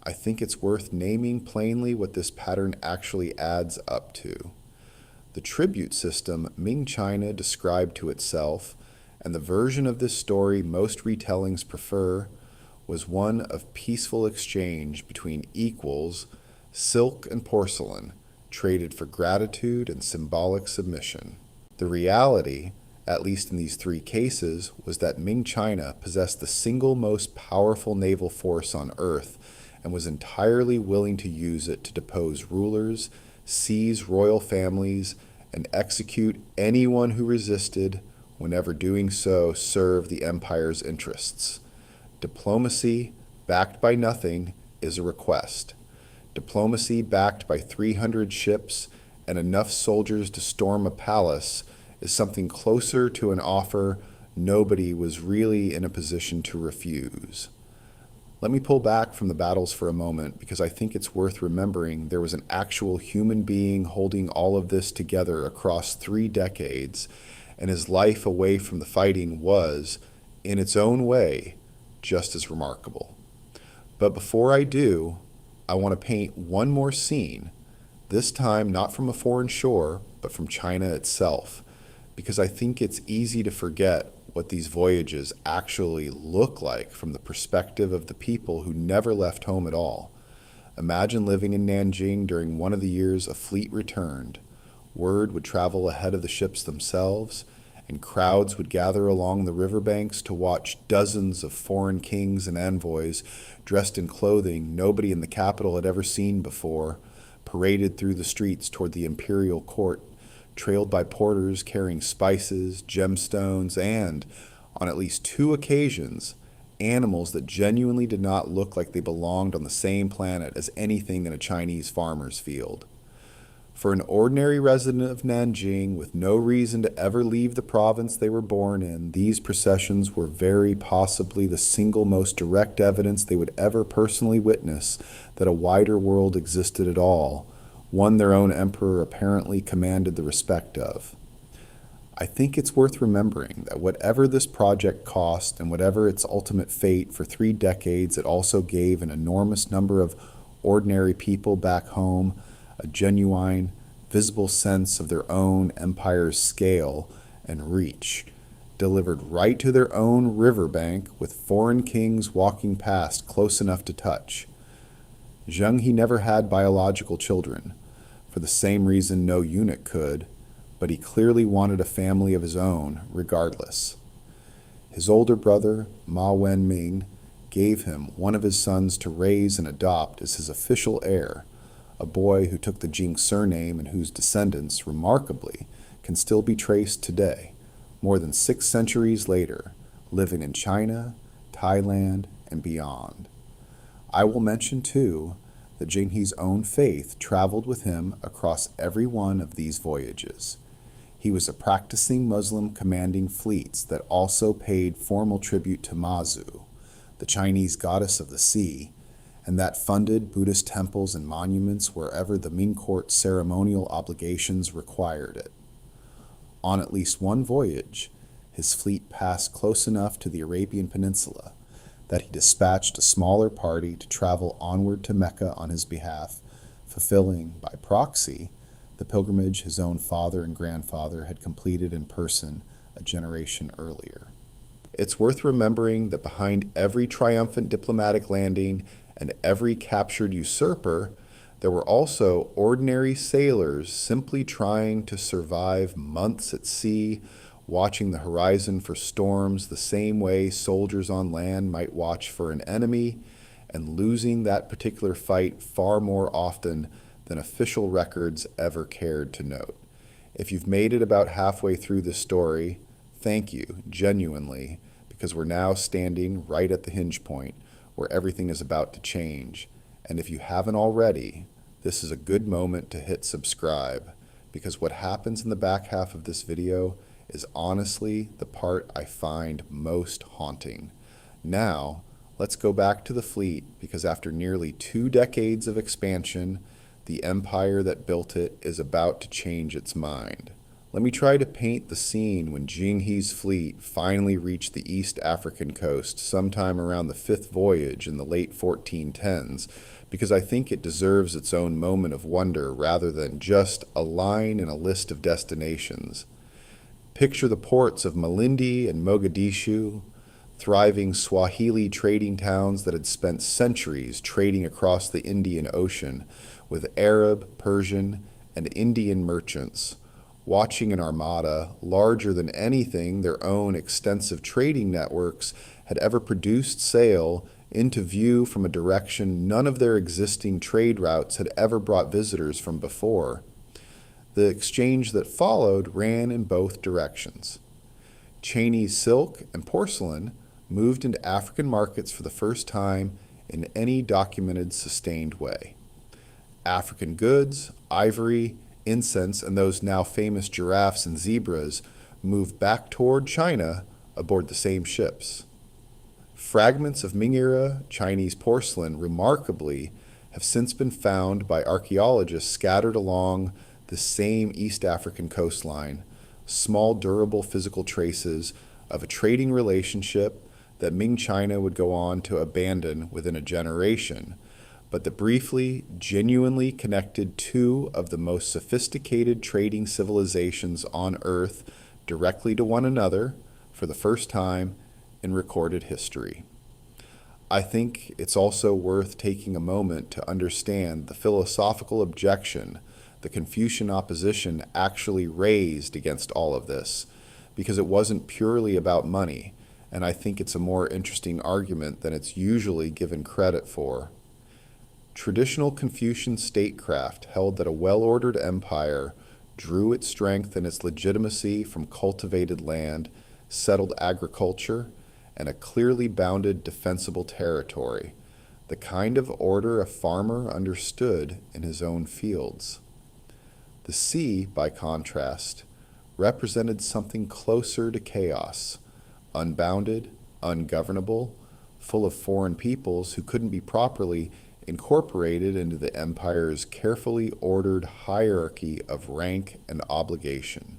I think it's worth naming plainly what this pattern actually adds up to. The tribute system Ming China described to itself, and the version of this story most retellings prefer, was one of peaceful exchange between equals, silk and porcelain, traded for gratitude and symbolic submission. The reality, at least in these 3 cases, was that Ming China possessed the single most powerful naval force on Earth and was entirely willing to use it to depose rulers, seize royal families, and execute anyone who resisted, whenever doing so served the empire's interests. Diplomacy, backed by nothing, is a request. Diplomacy backed by 300 ships and enough soldiers to storm a palace is something closer to an offer nobody was really in a position to refuse. Let me pull back from the battles for a moment because I think it's worth remembering there was an actual human being holding all of this together across 3 decades, and his life away from the fighting was, in its own way, just as remarkable. But before I do, I want to paint one more scene, this time not from a foreign shore, but from China itself, because I think it's easy to forget what these voyages actually look like from the perspective of the people who never left home at all. Imagine living in Nanjing during one of the years a fleet returned. Word would travel ahead of the ships themselves, and crowds would gather along the riverbanks to watch dozens of foreign kings and envoys dressed in clothing nobody in the capital had ever seen before, paraded through the streets toward the imperial court, trailed by porters carrying spices, gemstones, and, on at least 2 occasions, animals that genuinely did not look like they belonged on the same planet as anything in a Chinese farmer's field. For an ordinary resident of Nanjing with no reason to ever leave the province they were born in, these processions were very possibly the single most direct evidence they would ever personally witness that a wider world existed at all, one their own emperor apparently commanded the respect of. I think it's worth remembering that whatever this project cost and whatever its ultimate fate, for 3 decades it also gave an enormous number of ordinary people back home a genuine, visible sense of their own empire's scale and reach, delivered right to their own riverbank with foreign kings walking past close enough to touch. Zheng He never had biological children, for the same reason no eunuch could, but he clearly wanted a family of his own, regardless. His older brother, Ma Wenming, gave him one of his sons to raise and adopt as his official heir, a boy who took the Jing surname and whose descendants, remarkably, can still be traced today, more than 6 centuries later, living in China, Thailand, and beyond. I will mention, too, that Zheng He's own faith traveled with him across every one of these voyages. He was a practicing Muslim commanding fleets that also paid formal tribute to Mazu, the Chinese goddess of the sea, and that funded Buddhist temples and monuments wherever the Ming court ceremonial obligations required it. On at least one voyage, his fleet passed close enough to the Arabian Peninsula that he dispatched a smaller party to travel onward to Mecca on his behalf, fulfilling, by proxy, the pilgrimage his own father and grandfather had completed in person a generation earlier. It's worth remembering that behind every triumphant diplomatic landing and every captured usurper, there were also ordinary sailors simply trying to survive months at sea, watching the horizon for storms the same way soldiers on land might watch for an enemy, and losing that particular fight far more often than official records ever cared to note. If you've made it about halfway through this story, thank you, genuinely, because we're now standing right at the hinge point where everything is about to change. And if you haven't already, this is a good moment to hit subscribe, because what happens in the back half of this video is honestly the part I find most haunting. Now, let's go back to the fleet, because after nearly 2 decades of expansion, the empire that built it is about to change its mind. Let me try to paint the scene when Zheng He's fleet finally reached the East African coast sometime around the 5th voyage in the late 1410s, because I think it deserves its own moment of wonder rather than just a line in a list of destinations. Picture the ports of Malindi and Mogadishu, thriving Swahili trading towns that had spent centuries trading across the Indian Ocean with Arab, Persian, and Indian merchants, watching an armada larger than anything their own extensive trading networks had ever produced sail into view from a direction none of their existing trade routes had ever brought visitors from before. The exchange that followed ran in both directions. Chinese silk and porcelain moved into African markets for the first time in any documented sustained way. African goods, ivory, incense, and those now famous giraffes and zebras moved back toward China aboard the same ships. Fragments of Ming-era Chinese porcelain, remarkably, have since been found by archaeologists scattered along the same East African coastline, small durable physical traces of a trading relationship that Ming China would go on to abandon within a generation, but that briefly, genuinely connected 2 of the most sophisticated trading civilizations on Earth directly to one another for the first time in recorded history. I think it's also worth taking a moment to understand the philosophical objection the Confucian opposition actually raised against all of this, because it wasn't purely about money, and I think it's a more interesting argument than it's usually given credit for. Traditional Confucian statecraft held that a well-ordered empire drew its strength and its legitimacy from cultivated land, settled agriculture, and a clearly bounded defensible territory, the kind of order a farmer understood in his own fields. The sea, by contrast, represented something closer to chaos, unbounded, ungovernable, full of foreign peoples who couldn't be properly incorporated into the empire's carefully ordered hierarchy of rank and obligation.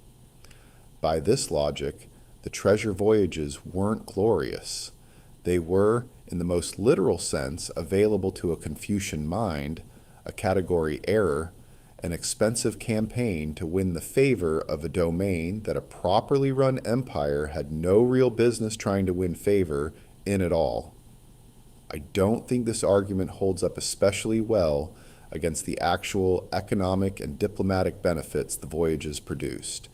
by this logic, the treasure voyages weren't glorious. They were, in the most literal sense, available to a Confucian mind, a category error, an expensive campaign to win the favor of a domain that a properly run empire had no real business trying to win favor in at all. I don't think this argument holds up especially well against the actual economic and diplomatic benefits the voyages produced,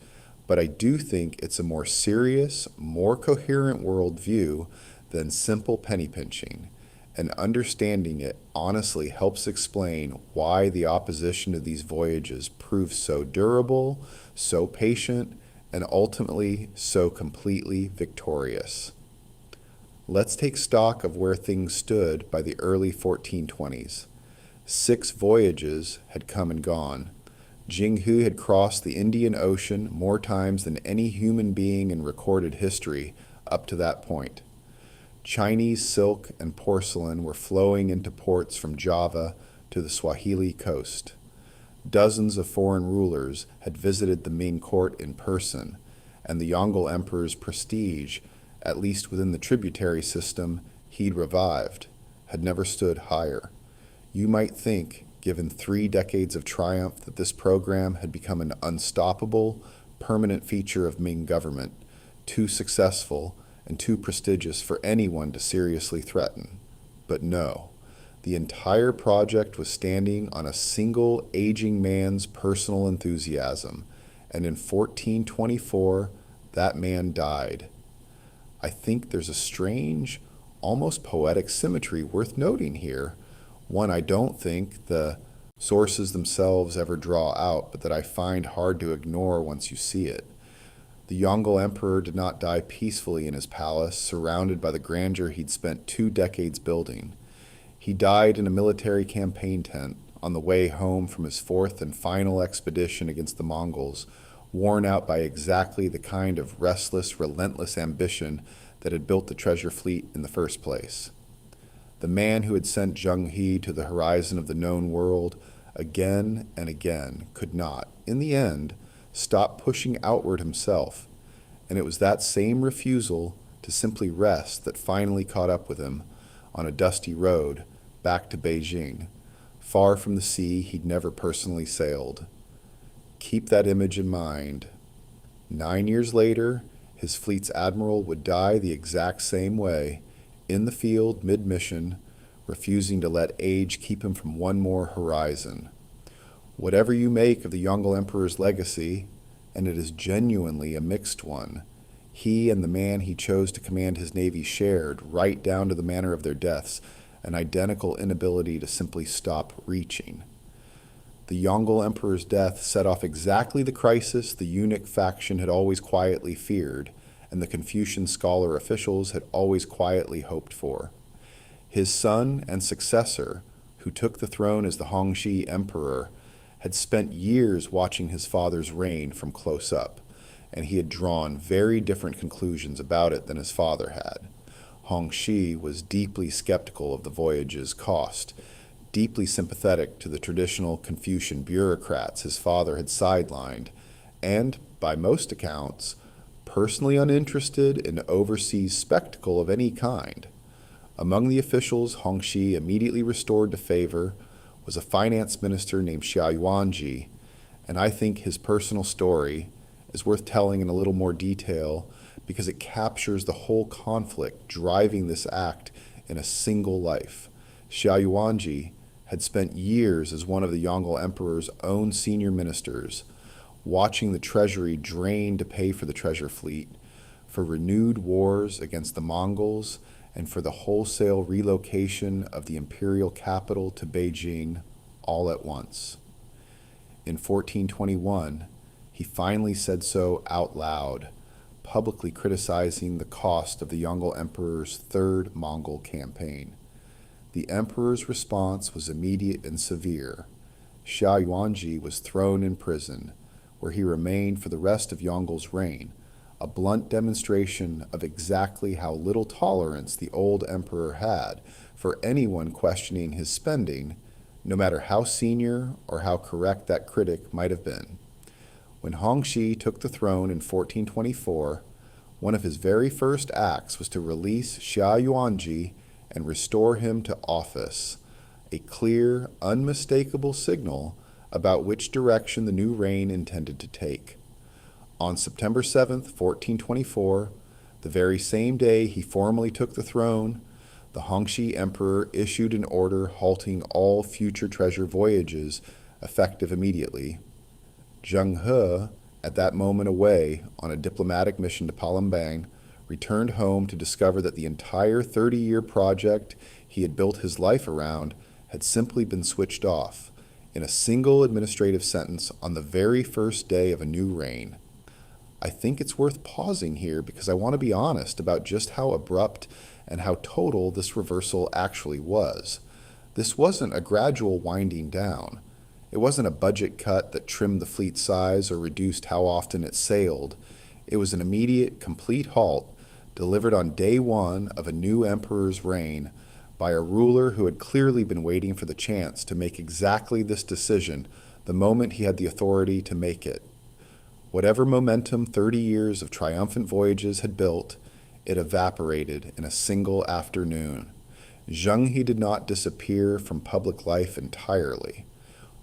but I do think it's a more serious, more coherent worldview than simple penny pinching, and understanding it honestly helps explain why the opposition to these voyages proved so durable, so patient, and ultimately so completely victorious. Let's take stock of where things stood by the early 1420s. 6 voyages had come and gone. Zheng He had crossed the Indian Ocean more times than any human being in recorded history up to that point. Chinese silk and porcelain were flowing into ports from Java to the Swahili coast. Dozens of foreign rulers had visited the Ming court in person, and the Yongle Emperor's prestige, at least within the tributary system he'd revived, had never stood higher. You might think, given 3 decades of triumph, that this program had become an unstoppable, permanent feature of Ming government, too successful and too prestigious for anyone to seriously threaten. But no, the entire project was standing on a single aging man's personal enthusiasm, and in 1424, that man died. I think there's a strange, almost poetic symmetry worth noting here, one I don't think the sources themselves ever draw out, but that I find hard to ignore once you see it. The Yongle Emperor did not die peacefully in his palace, surrounded by the grandeur he'd spent 2 decades building. He died in a military campaign tent on the way home from his 4th and final expedition against the Mongols, worn out by exactly the kind of restless, relentless ambition that had built the treasure fleet in the first place. The man who had sent Zheng He to the horizon of the known world again and again could not, in the end, stop pushing outward himself, and it was that same refusal to simply rest that finally caught up with him on a dusty road back to Beijing, far from the sea he'd never personally sailed. Keep that image in mind. 9 years later, his fleet's admiral would die the exact same way, in the field mid-mission, refusing to let age keep him from one more horizon. Whatever you make of the Yongle Emperor's legacy, and it is genuinely a mixed one, he and the man he chose to command his navy shared, right down to the manner of their deaths, an identical inability to simply stop reaching. The Yongle Emperor's death set off exactly the crisis the eunuch faction had always quietly feared, and the Confucian scholar officials had always quietly hoped for. His son and successor, who took the throne as the Hongxi Emperor, had spent years watching his father's reign from close up, and he had drawn very different conclusions about it than his father had. Hongxi was deeply skeptical of the voyage's cost, deeply sympathetic to the traditional Confucian bureaucrats his father had sidelined, and, by most accounts, personally uninterested in overseas spectacle of any kind. Among the officials Hongxi immediately restored to favor was a finance minister named Xia Yuanji, and I think his personal story is worth telling in a little more detail because it captures the whole conflict driving this act in a single life. Xia Yuanji had spent years as one of the Yongle Emperor's own senior ministers, watching the treasury drain to pay for the treasure fleet, for renewed wars against the Mongols, and for the wholesale relocation of the imperial capital to Beijing all at once. In 1421, he finally said so out loud, publicly criticizing the cost of the Yongle Emperor's 3rd Mongol campaign. The emperor's response was immediate and severe. Xia Yuanji was thrown in prison, where he remained for the rest of Yongle's reign, a blunt demonstration of exactly how little tolerance the old emperor had for anyone questioning his spending, no matter how senior or how correct that critic might have been. When Hongxi took the throne in 1424, one of his very first acts was to release Xia Yuanji and restore him to office, a clear, unmistakable signal about which direction the new reign intended to take. On September 7th, 1424, the very same day he formally took the throne, the Hongxi emperor issued an order halting all future treasure voyages, effective immediately. Zheng He, at that moment away on a diplomatic mission to Palembang, returned home to discover that the entire 30-year project he had built his life around had simply been switched off in a single administrative sentence on the very first day of a new reign. I think it's worth pausing here because I want to be honest about just how abrupt and how total this reversal actually was. This wasn't a gradual winding down. It wasn't a budget cut that trimmed the fleet size or reduced how often it sailed. It was an immediate, complete halt delivered on day one of a new emperor's reign by a ruler who had clearly been waiting for the chance to make exactly this decision the moment he had the authority to make it. Whatever momentum 30 years of triumphant voyages had built, it evaporated in a single afternoon. Zheng He did not disappear from public life entirely.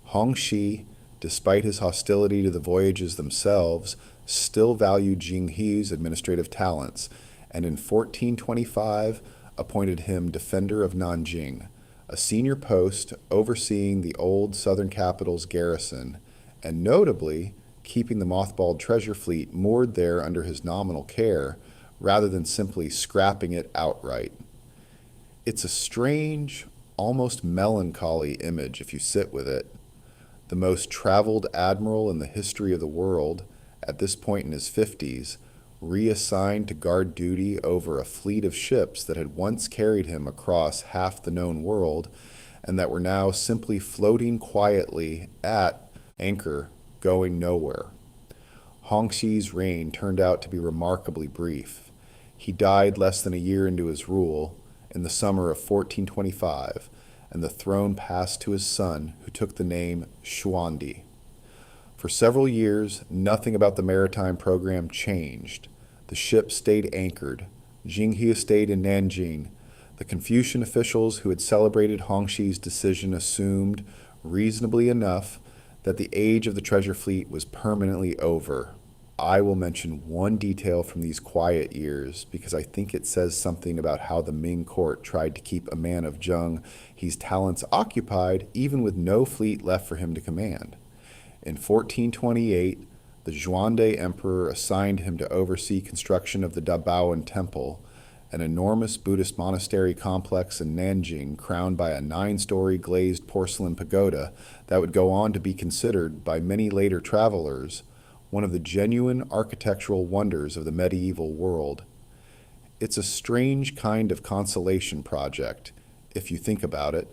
Hongxi, despite his hostility to the voyages themselves, still valued Zheng He's administrative talents, and in 1425 appointed him defender of Nanjing, a senior post overseeing the old southern capital's garrison, and notably keeping the mothballed treasure fleet moored there under his nominal care, rather than simply scrapping it outright. It's a strange, almost melancholy image if you sit with it. The most traveled admiral in the history of the world, at this point in his 50s, reassigned to guard duty over a fleet of ships that had once carried him across half the known world and that were now simply floating quietly at anchor, going nowhere. Hongxi's reign turned out to be remarkably brief. He died less than a year into his rule, in the summer of 1425, and the throne passed to his son, who took the name Xuandi. For several years, nothing about the maritime program changed. The ship stayed anchored. Zheng He stayed in Nanjing. The Confucian officials who had celebrated Hongxi's decision assumed, reasonably enough, that the age of the treasure fleet was permanently over. I will mention one detail from these quiet years because I think it says something about how the Ming court tried to keep a man of Zheng He's talents occupied even with no fleet left for him to command. In 1428, the Xuande emperor assigned him to oversee construction of the Dabaoan Temple, an enormous Buddhist monastery complex in Nanjing crowned by a 9-story glazed porcelain pagoda that would go on to be considered by many later travelers one of the genuine architectural wonders of the medieval world. It's a strange kind of consolation project, if you think about it.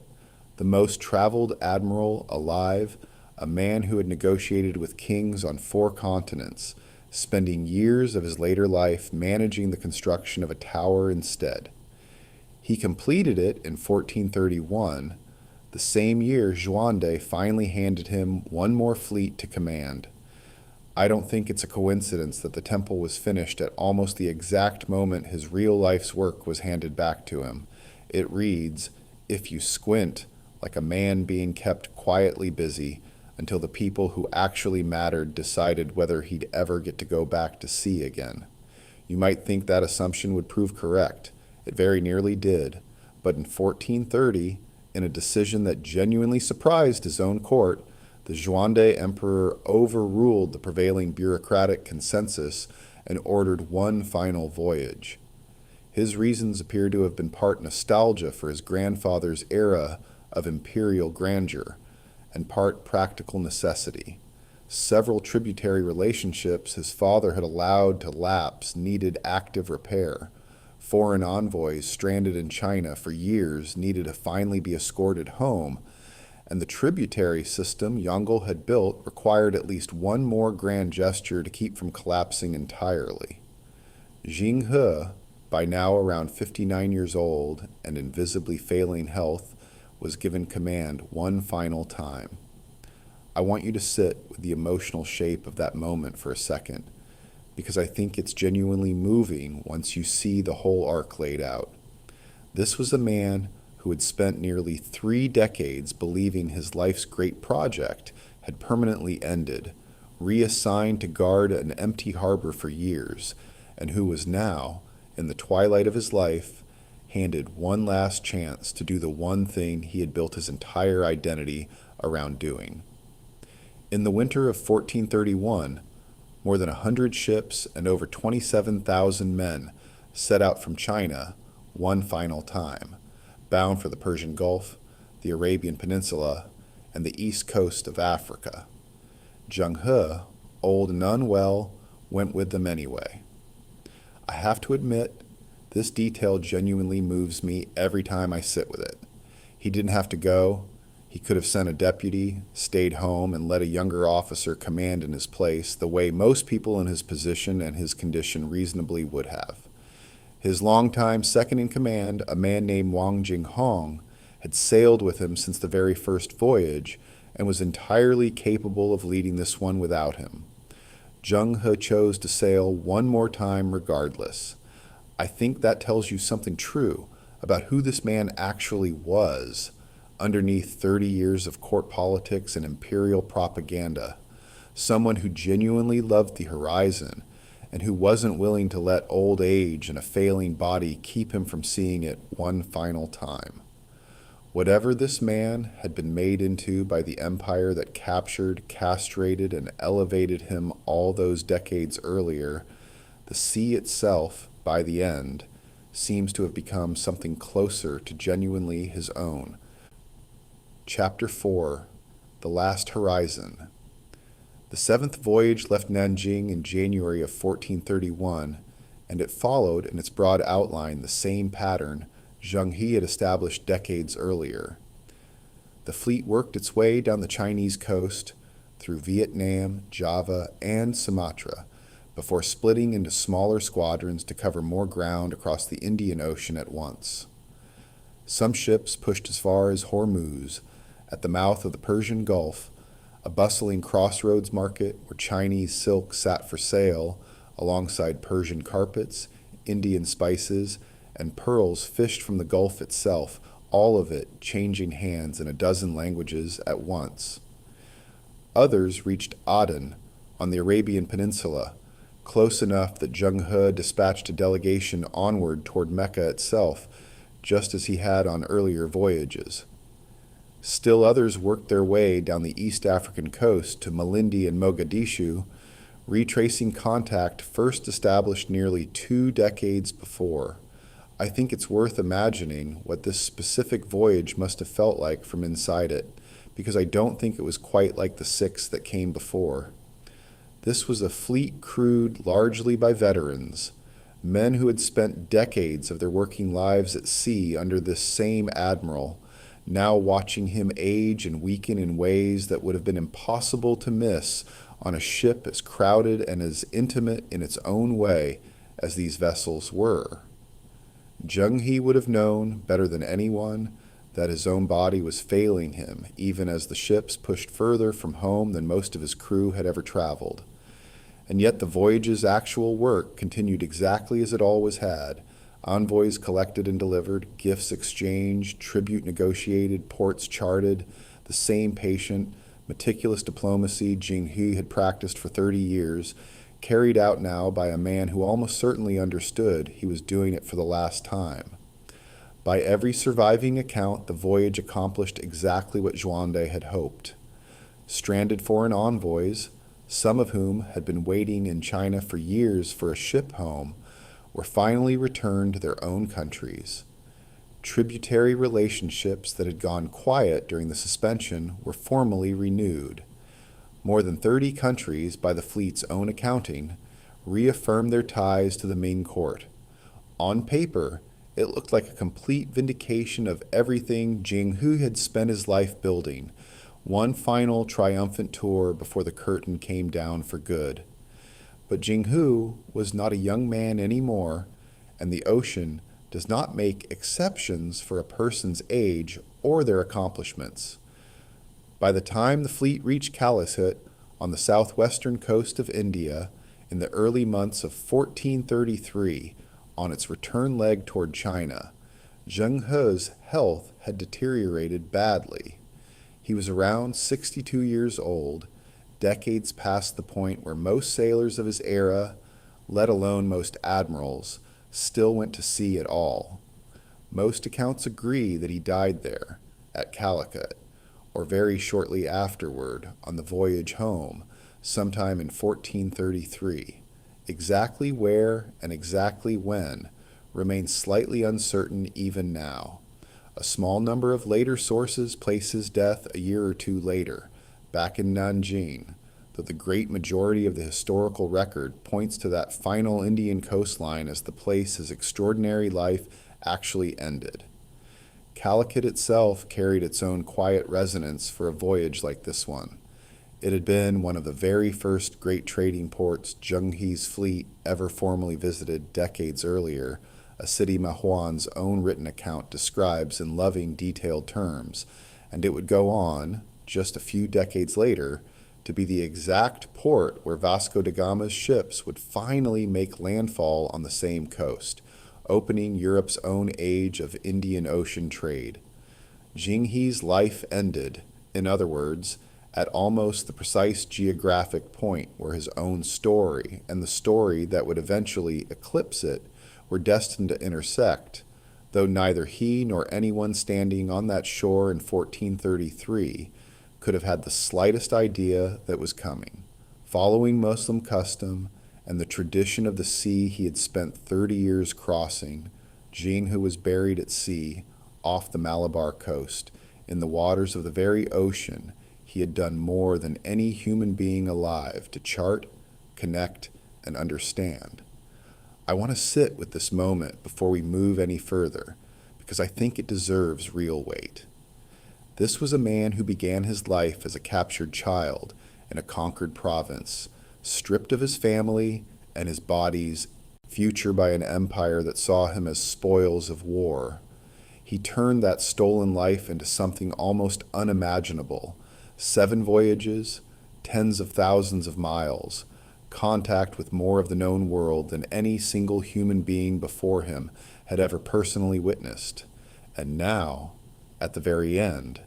The most traveled admiral alive, a man who had negotiated with kings on 4 continents, spending years of his later life managing the construction of a tower instead. He completed it in 1431, the same year Xuande finally handed him one more fleet to command. I don't think it's a coincidence that the temple was finished at almost the exact moment his real life's work was handed back to him. It reads, if you squint, like a man being kept quietly busy until the people who actually mattered decided whether he'd ever get to go back to sea again. You might think that assumption would prove correct. It very nearly did. But in 1430, in a decision that genuinely surprised his own court, the Xuande emperor overruled the prevailing bureaucratic consensus and ordered one final voyage. His reasons appear to have been part nostalgia for his grandfather's era of imperial grandeur, and part practical necessity. Several tributary relationships his father had allowed to lapse needed active repair. Foreign envoys stranded in China for years needed to finally be escorted home, and the tributary system Yongle had built required at least one more grand gesture to keep from collapsing entirely. Zheng He, by now around 59 years old and in visibly failing health, was given command one final time. I want you to sit with the emotional shape of that moment for a second, because I think it's genuinely moving once you see the whole arc laid out. This was a man who had spent nearly 3 decades believing his life's great project had permanently ended, reassigned to guard an empty harbor for years, and who was now, in the twilight of his life, handed one last chance to do the one thing he had built his entire identity around doing. In the winter of 1431, more than 100 ships and over 27,000 men set out from China one final time, bound for the Persian Gulf, the Arabian Peninsula, and the east coast of Africa. Zheng He, old and unwell, went with them anyway. I have to admit, this detail genuinely moves me every time I sit with it. He didn't have to go. He could have sent a deputy, stayed home, and let a younger officer command in his place the way most people in his position and his condition reasonably would have. His longtime second-in-command, a man named Wang Jinghong, had sailed with him since the very first voyage and was entirely capable of leading this one without him. Zheng He chose to sail one more time regardless. I think that tells you something true about who this man actually was underneath 30 years of court politics and imperial propaganda. Someone who genuinely loved the horizon and who wasn't willing to let old age and a failing body keep him from seeing it one final time. Whatever this man had been made into by the empire that captured, castrated, and elevated him all those decades earlier, the sea itself, by the end, seems to have become something closer to genuinely his own. Chapter 4, The Last Horizon. The 7th voyage left Nanjing in January of 1431, and it followed in its broad outline the same pattern Zheng He had established decades earlier. The fleet worked its way down the Chinese coast, through Vietnam, Java, and Sumatra, before splitting into smaller squadrons to cover more ground across the Indian Ocean at once. Some ships pushed as far as Hormuz, at the mouth of the Persian Gulf, a bustling crossroads market where Chinese silk sat for sale alongside Persian carpets, Indian spices, and pearls fished from the Gulf itself, all of it changing hands in a dozen languages at once. Others reached Aden on the Arabian Peninsula, close enough that Zheng He dispatched a delegation onward toward Mecca itself, just as he had on earlier voyages. Still others worked their way down the East African coast to Malindi and Mogadishu, retracing contact first established nearly 2 decades before. I think it's worth imagining what this specific voyage must have felt like from inside it, because I don't think it was quite like the 6 that came before. This was a fleet crewed largely by veterans, men who had spent decades of their working lives at sea under this same admiral, now watching him age and weaken in ways that would have been impossible to miss on a ship as crowded and as intimate in its own way as these vessels were. Zheng He would have known, better than anyone, that his own body was failing him, even as the ships pushed further from home than most of his crew had ever traveled. And yet the voyage's actual work continued exactly as it always had. Envoys collected and delivered, gifts exchanged, tribute negotiated, ports charted, the same patient, meticulous diplomacy Zheng He had practiced for 30 years, carried out now by a man who almost certainly understood he was doing it for the last time. By every surviving account, the voyage accomplished exactly what Zhuande had hoped. Stranded foreign envoys, some of whom had been waiting in China for years for a ship home, were finally returned to their own countries. Tributary relationships that had gone quiet during the suspension were formally renewed. More than 30 countries, by the fleet's own accounting, reaffirmed their ties to the Ming court. On paper, it looked like a complete vindication of everything Zheng He had spent his life building, one final triumphant tour before the curtain came down for good. But Zheng He was not a young man anymore, and the ocean does not make exceptions for a person's age or their accomplishments. By the time the fleet reached Calicut on the southwestern coast of India in the early months of 1433, on its return leg toward China, Zheng He's health had deteriorated badly. He was around 62 years old, decades past the point where most sailors of his era, let alone most admirals, still went to sea at all. Most accounts agree that he died there, at Calicut, or very shortly afterward on the voyage home, sometime in 1433. Exactly where and exactly when remains slightly uncertain even now. A small number of later sources place his death a year or two later, back in Nanjing, though the great majority of the historical record points to that final Indian coastline as the place his extraordinary life actually ended. Calicut itself carried its own quiet resonance for a voyage like this one. It had been one of the very first great trading ports Zheng He's fleet ever formally visited decades earlier, a city Huan's own written account describes in loving, detailed terms, and it would go on, just a few decades later, to be the exact port where Vasco da Gama's ships would finally make landfall on the same coast, opening Europe's own age of Indian Ocean trade. Zheng He's life ended, in other words, at almost the precise geographic point where his own story and the story that would eventually eclipse it were destined to intersect, though neither he nor anyone standing on that shore in 1433 could have had the slightest idea that was coming. Following Muslim custom and the tradition of the sea he had spent 30 years crossing, Zheng He was buried at sea off the Malabar coast, in the waters of the very ocean he had done more than any human being alive to chart, connect, and understand. I want to sit with this moment before we move any further, because I think it deserves real weight. This was a man who began his life as a captured child in a conquered province, stripped of his family and his body's future by an empire that saw him as spoils of war. He turned that stolen life into something almost unimaginable. 7 voyages, tens of thousands of miles, contact with more of the known world than any single human being before him had ever personally witnessed. And now, at the very end,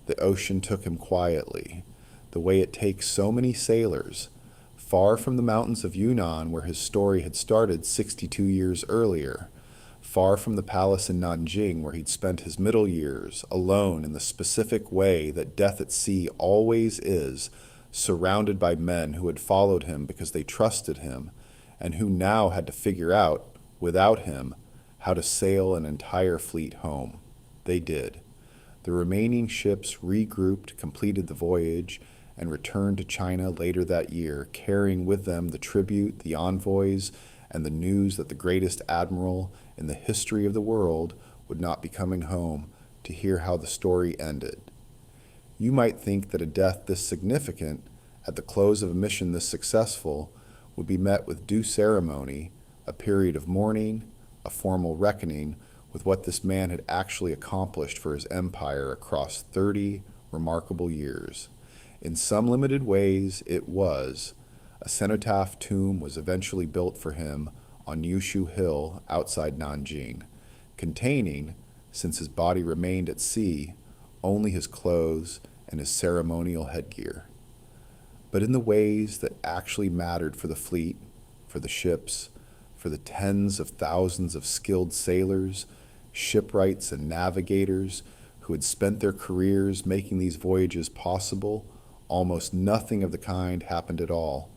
the ocean took him quietly, the way it takes so many sailors, far from the mountains of Hunan where his story had started 62 years earlier, far from the palace in Nanjing where he'd spent his middle years, alone in the specific way that death at sea always is, surrounded by men who had followed him because they trusted him, and who now had to figure out, without him, how to sail an entire fleet home. They did. The remaining ships regrouped, completed the voyage, and returned to China later that year, carrying with them the tribute, the envoys, and the news that the greatest admiral in the history of the world would not be coming home to hear how the story ended. You might think that a death this significant, at the close of a mission this successful, would be met with due ceremony, a period of mourning, a formal reckoning with what this man had actually accomplished for his empire across 30 remarkable years. In some limited ways, it was. A cenotaph tomb was eventually built for him on Yushu Hill outside Nanjing, containing, since his body remained at sea, only his clothes and his ceremonial headgear. But in the ways that actually mattered for the fleet, for the ships, for the tens of thousands of skilled sailors, shipwrights, and navigators who had spent their careers making these voyages possible, almost nothing of the kind happened at all.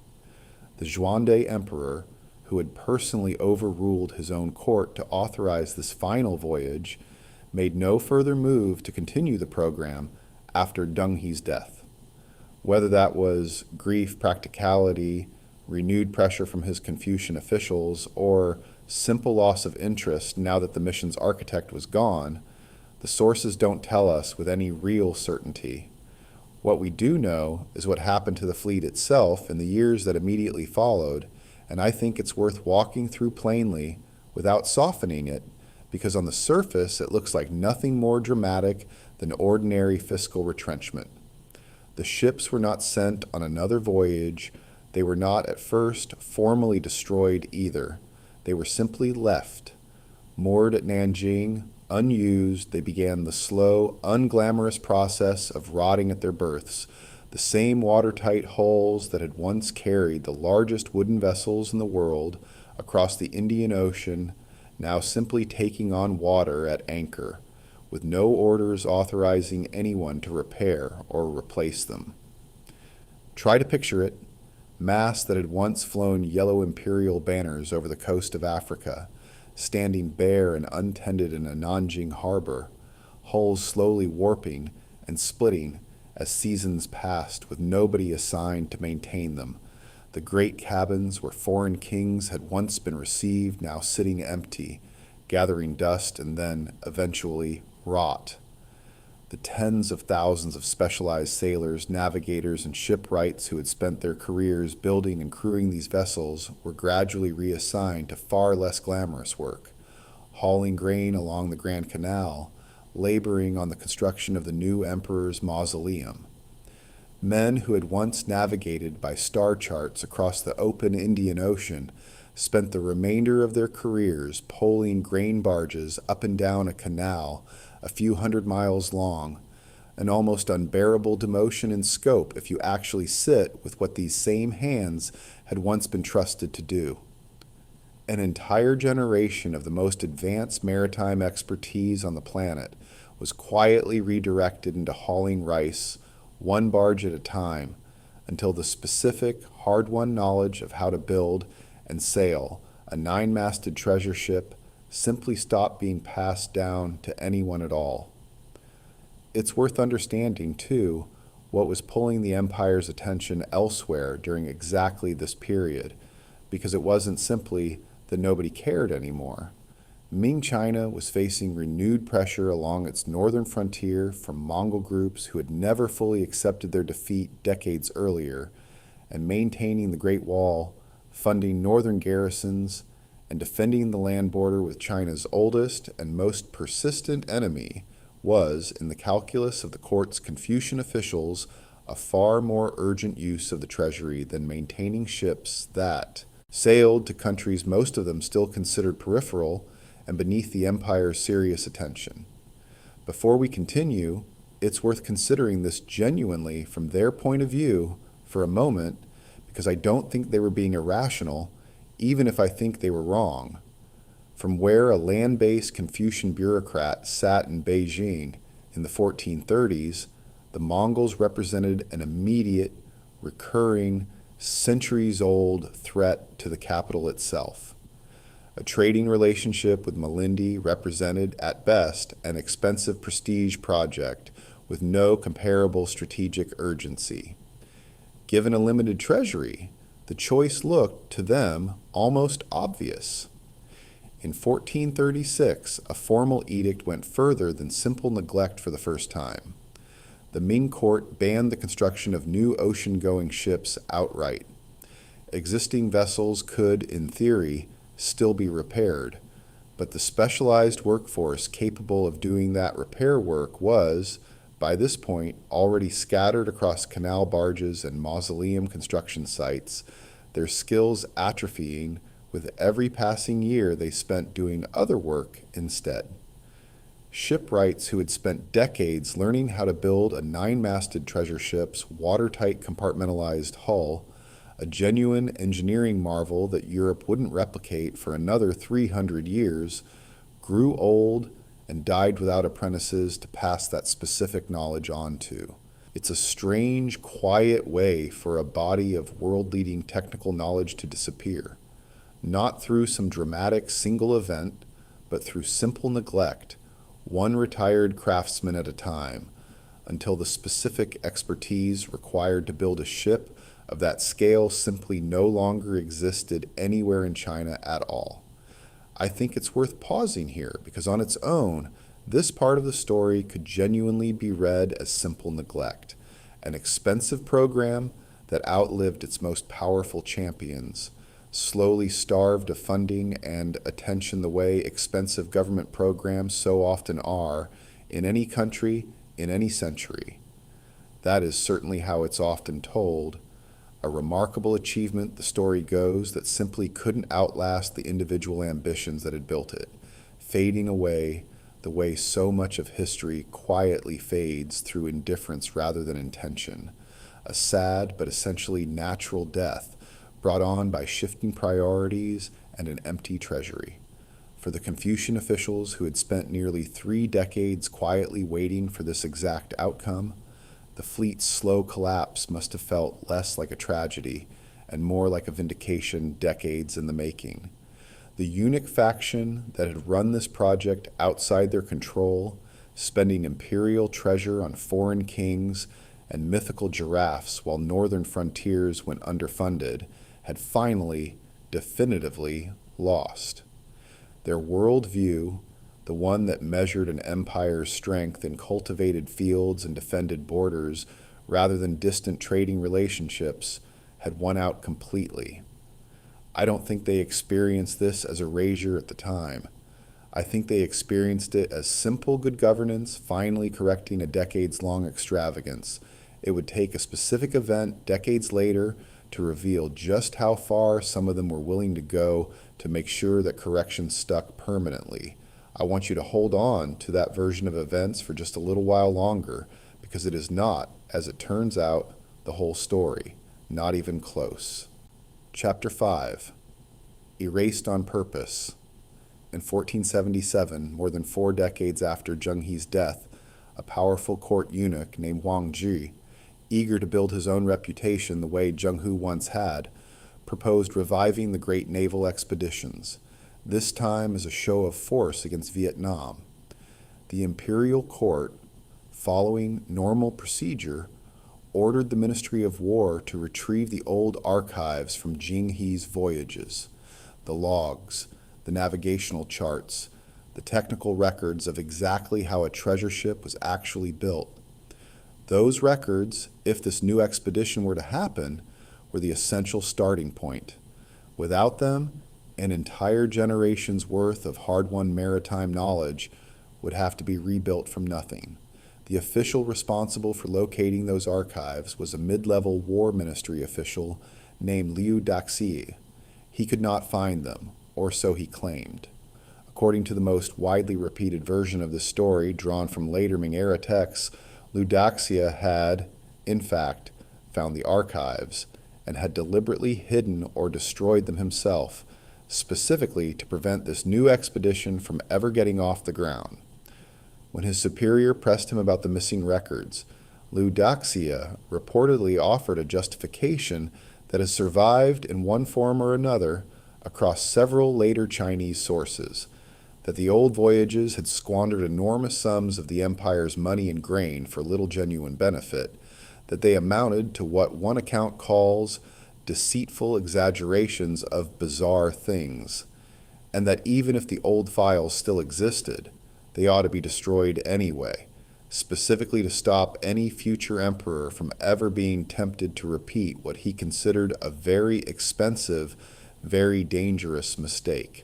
The Xuande emperor, who had personally overruled his own court to authorize this final voyage, made no further move to continue the program after Zheng He's death. Whether that was grief, practicality, renewed pressure from his Confucian officials, or simple loss of interest now that the mission's architect was gone, the sources don't tell us with any real certainty. What we do know is what happened to the fleet itself in the years that immediately followed, and I think it's worth walking through plainly without softening it, because on the surface it looks like nothing more dramatic than ordinary fiscal retrenchment. The ships were not sent on another voyage. They were not at first formally destroyed either. They were simply left. Moored at Nanjing, unused, they began the slow, unglamorous process of rotting at their berths, the same watertight hulls that had once carried the largest wooden vessels in the world across the Indian Ocean, now simply taking on water at anchor, with no orders authorizing anyone to repair or replace them. Try to picture it. Masts that had once flown yellow imperial banners over the coast of Africa, standing bare and untended in a Nanjing harbor, hulls slowly warping and splitting as seasons passed with nobody assigned to maintain them. The great cabins where foreign kings had once been received now sitting empty, gathering dust and then, eventually, rot. The tens of thousands of specialized sailors, navigators, and shipwrights who had spent their careers building and crewing these vessels were gradually reassigned to far less glamorous work, hauling grain along the Grand Canal, laboring on the construction of the new emperor's mausoleum. Men who had once navigated by star charts across the open Indian Ocean spent the remainder of their careers poling grain barges up and down a canal a few hundred miles long, an almost unbearable demotion in scope if you actually sit with what these same hands had once been trusted to do. An entire generation of the most advanced maritime expertise on the planet was quietly redirected into hauling rice, one barge at a time, until the specific, hard-won knowledge of how to build and sail a 9-masted treasure ship simply stopped being passed down to anyone at all. It's worth understanding, too, what was pulling the empire's attention elsewhere during exactly this period, because it wasn't simply that nobody cared anymore. Ming China was facing renewed pressure along its northern frontier from Mongol groups who had never fully accepted their defeat decades earlier, and maintaining the Great Wall, funding northern garrisons, and defending the land border with China's oldest and most persistent enemy was, in the calculus of the court's Confucian officials, a far more urgent use of the treasury than maintaining ships that sailed to countries most of them still considered peripheral and beneath the empire's serious attention. Before we continue, it's worth considering this genuinely from their point of view for a moment, because I don't think they were being irrational, even if I think they were wrong. From where a land-based Confucian bureaucrat sat in Beijing in the 1430s, the Mongols represented an immediate, recurring, centuries-old threat to the capital itself. A trading relationship with Malindi represented, at best, an expensive prestige project with no comparable strategic urgency. Given a limited treasury, the choice looked, to them, almost obvious. In 1436, a formal edict went further than simple neglect for the first time. The Ming court banned the construction of new ocean-going ships outright. Existing vessels could, in theory, still be repaired, but the specialized workforce capable of doing that repair work was, by this point, already scattered across canal barges and mausoleum construction sites, their skills atrophying with every passing year they spent doing other work instead. Shipwrights who had spent decades learning how to build a 9-masted treasure ship's watertight compartmentalized hull, a genuine engineering marvel that Europe wouldn't replicate for another 300 years, grew old and died without apprentices to pass that specific knowledge on to. It's a strange, quiet way for a body of world-leading technical knowledge to disappear, not through some dramatic single event, but through simple neglect, one retired craftsman at a time, until the specific expertise required to build a ship of that scale simply no longer existed anywhere in China at all. I think it's worth pausing here because on its own, this part of the story could genuinely be read as simple neglect, an expensive program that outlived its most powerful champions, slowly starved of funding and attention the way expensive government programs so often are in any country, in any century. That is certainly how it's often told. A remarkable achievement, the story goes, that simply couldn't outlast the individual ambitions that had built it, fading away the way so much of history quietly fades through indifference rather than intention. A sad but essentially natural death brought on by shifting priorities and an empty treasury. For the Confucian officials who had spent nearly 3 decades quietly waiting for this exact outcome, the fleet's slow collapse must have felt less like a tragedy and more like a vindication decades in the making. The eunuch faction that had run this project outside their control, spending imperial treasure on foreign kings and mythical giraffes while northern frontiers went underfunded, had finally, definitively lost. Their worldview, the one that measured an empire's strength in cultivated fields and defended borders rather than distant trading relationships, had won out completely. I don't think they experienced this as erasure at the time. I think they experienced it as simple good governance finally correcting a decades-long extravagance. It would take a specific event decades later to reveal just how far some of them were willing to go to make sure that correction stuck permanently. I want you to hold on to that version of events for just a little while longer, because it is not, as it turns out, the whole story, not even close. Chapter 5. Erased on Purpose. In 1477, more than 4 decades after Zheng He's death, a powerful court eunuch named Wang Zhi, eager to build his own reputation the way Zheng He once had, proposed reviving the great naval expeditions, this time as a show of force against Vietnam. The imperial court, following normal procedure, ordered the Ministry of War to retrieve the old archives from Zheng He's voyages, the logs, the navigational charts, the technical records of exactly how a treasure ship was actually built. Those records, if this new expedition were to happen, were the essential starting point. Without them, an entire generation's worth of hard-won maritime knowledge would have to be rebuilt from nothing. The official responsible for locating those archives was a mid-level war ministry official named Levathes. He could not find them, or so he claimed. According to the most widely repeated version of this story, drawn from later Ming era texts, Levathes had, in fact, found the archives and had deliberately hidden or destroyed them himself, specifically to prevent this new expedition from ever getting off the ground. When his superior pressed him about the missing records, Levathes reportedly offered a justification that has survived in one form or another across several later Chinese sources, that the old voyages had squandered enormous sums of the empire's money and grain for little genuine benefit, that they amounted to what one account calls deceitful exaggerations of bizarre things, and that even if the old files still existed, they ought to be destroyed anyway, specifically to stop any future emperor from ever being tempted to repeat what he considered a very expensive, very dangerous mistake.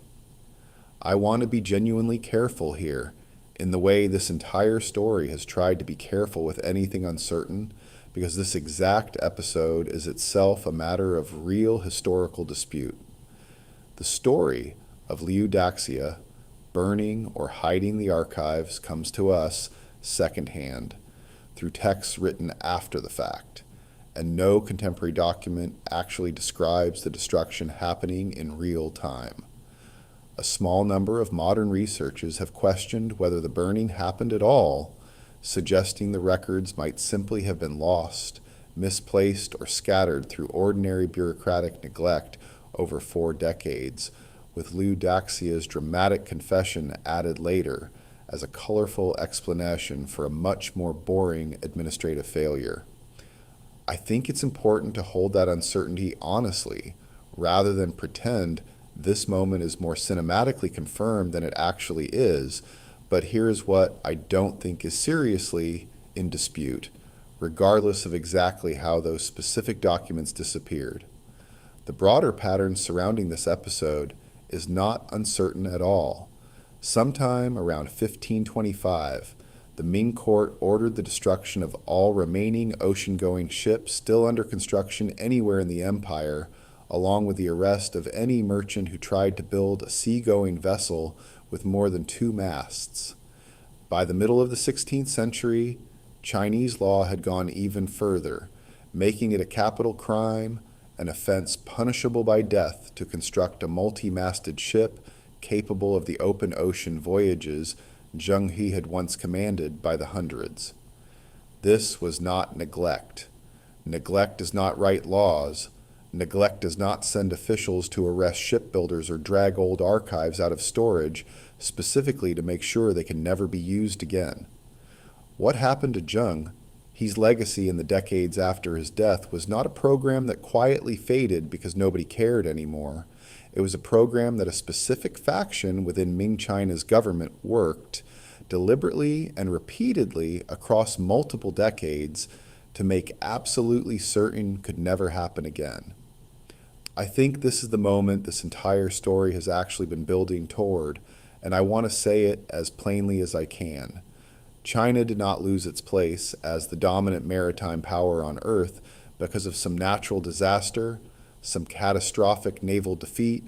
I want to be genuinely careful here, in the way this entire story has tried to be careful with anything uncertain, because this exact episode is itself a matter of real historical dispute. The story of Levathes burning or hiding the archives comes to us secondhand, through texts written after the fact, and no contemporary document actually describes the destruction happening in real time. A small number of modern researchers have questioned whether the burning happened at all, suggesting the records might simply have been lost, misplaced, or scattered through ordinary bureaucratic neglect over 4 decades, with Levathes' dramatic confession added later as a colorful explanation for a much more boring administrative failure. I think it's important to hold that uncertainty honestly, rather than pretend this moment is more cinematically confirmed than it actually is, but here's what I don't think is seriously in dispute, regardless of exactly how those specific documents disappeared. The broader pattern surrounding this episode is not uncertain at all. Sometime around 1525, the Ming court ordered the destruction of all remaining ocean-going ships still under construction anywhere in the empire, along with the arrest of any merchant who tried to build a sea-going vessel with more than 2 masts. By the middle of the 16th century, Chinese law had gone even further, making it a capital crime, an offense punishable by death, to construct a multi-masted ship capable of the open ocean voyages Zheng He had once commanded by the hundreds. This was not neglect. Neglect does not write laws. Neglect does not send officials to arrest shipbuilders or drag old archives out of storage specifically to make sure they can never be used again. What happened to Zheng He's legacy in the decades after his death was not a program that quietly faded because nobody cared anymore. It was a program that a specific faction within Ming China's government worked deliberately and repeatedly across multiple decades to make absolutely certain could never happen again. I think this is the moment this entire story has actually been building toward, and I want to say it as plainly as I can. China did not lose its place as the dominant maritime power on Earth because of some natural disaster, some catastrophic naval defeat,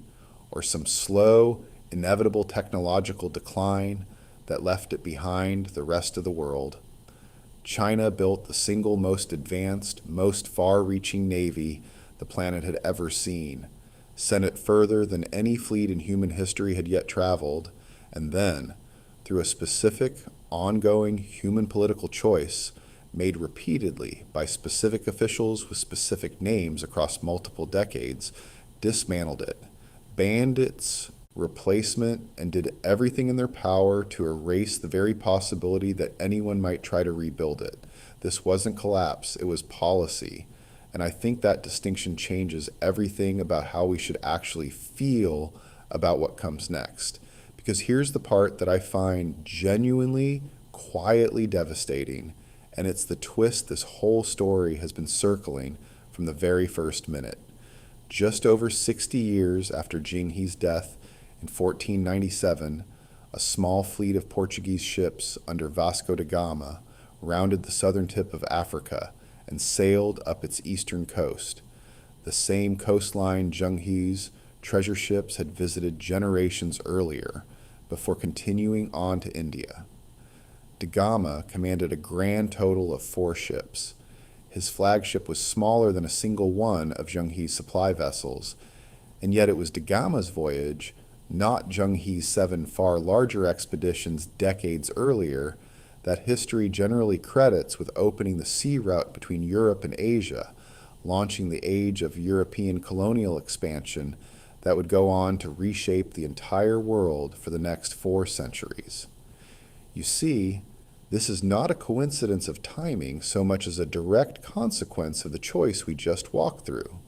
or some slow, inevitable technological decline that left it behind the rest of the world. China built the single most advanced, most far-reaching navy the planet had ever seen, sent it further than any fleet in human history had yet traveled, and then, through a specific, ongoing human political choice made repeatedly by specific officials with specific names across multiple decades, dismantled it, banned its replacement, and did everything in their power to erase the very possibility that anyone might try to rebuild it. This wasn't collapse, it was policy. And I think that distinction changes everything about how we should actually feel about what comes next. Because here's the part that I find genuinely, quietly devastating, and it's the twist this whole story has been circling from the very first minute. Just over 60 years after Zheng He's death in 1497, a small fleet of Portuguese ships under Vasco da Gama rounded the southern tip of Africa and sailed up its eastern coast, the same coastline Zheng He's treasure ships had visited generations earlier, before continuing on to India. Da Gama commanded a grand total of 4 ships. His flagship was smaller than a single one of Zheng He's supply vessels, and yet it was Da Gama's voyage, not Zheng He's 7 far larger expeditions decades earlier, that history generally credits with opening the sea route between Europe and Asia, launching the age of European colonial expansion that would go on to reshape the entire world for the next 4 centuries. You see, this is not a coincidence of timing so much as a direct consequence of the choice we just walked through.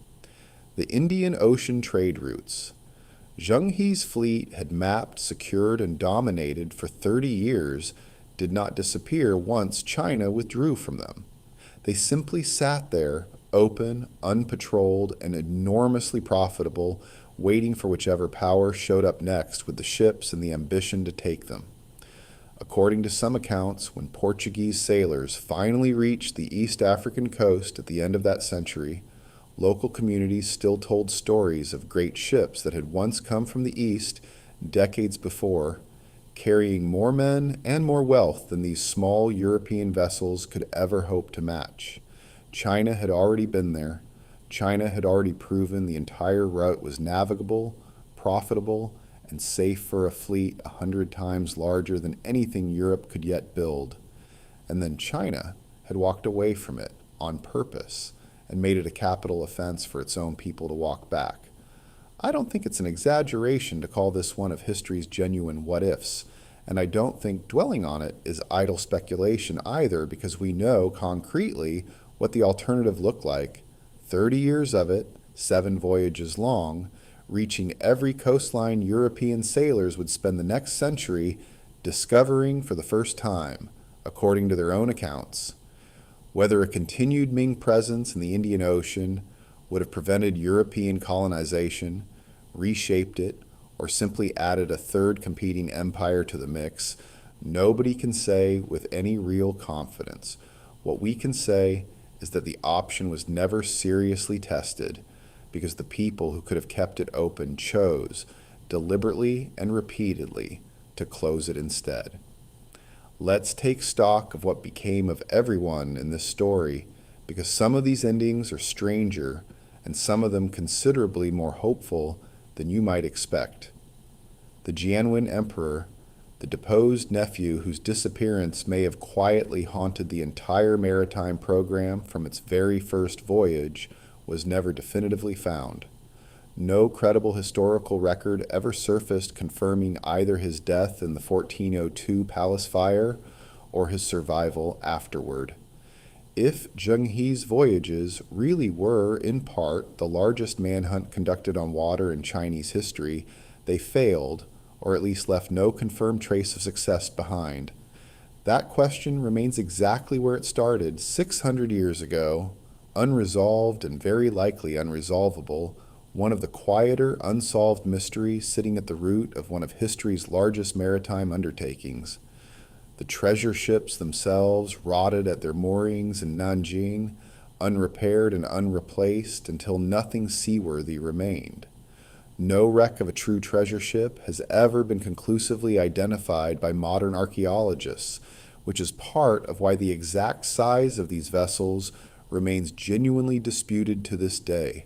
The Indian Ocean trade routes. Zheng He's fleet had mapped, secured, and dominated for 30 years, did not disappear once China withdrew from them. They simply sat there, open, unpatrolled, and enormously profitable, waiting for whichever power showed up next with the ships and the ambition to take them. According to some accounts, when Portuguese sailors finally reached the East African coast at the end of that century, local communities still told stories of great ships that had once come from the east decades before, carrying more men and more wealth than these small European vessels could ever hope to match. China had already been there. China had already proven the entire route was navigable, profitable, and safe for a fleet 100 times larger than anything Europe could yet build. And then China had walked away from it on purpose and made it a capital offense for its own people to walk back. I don't think it's an exaggeration to call this one of history's genuine what-ifs, and I don't think dwelling on it is idle speculation either, because we know concretely what the alternative looked like. 30 years of it, 7 voyages long, reaching every coastline European sailors would spend the next century discovering for the first time, according to their own accounts. Whether a continued Ming presence in the Indian Ocean would have prevented European colonization, reshaped it, or simply added a third competing empire to the mix, Nobody can say with any real confidence. What we can say is that the option was never seriously tested because the people who could have kept it open chose, deliberately and repeatedly, to close it instead. Let's take stock of what became of everyone in this story, because some of these endings are stranger and some of them considerably more hopeful than you might expect. The Jianwen Emperor, the deposed nephew whose disappearance may have quietly haunted the entire maritime program from its very first voyage, was never definitively found. No credible historical record ever surfaced confirming either his death in the 1402 palace fire or his survival afterward. If Zheng He's voyages really were, in part, the largest manhunt conducted on water in Chinese history, they failed, or at least left no confirmed trace of success behind. That question remains exactly where it started 600 years ago, unresolved and very likely unresolvable, one of the quieter, unsolved mysteries sitting at the root of one of history's largest maritime undertakings. The treasure ships themselves rotted at their moorings in Nanjing, unrepaired and unreplaced until nothing seaworthy remained. No wreck of a true treasure ship has ever been conclusively identified by modern archaeologists, which is part of why the exact size of these vessels remains genuinely disputed to this day,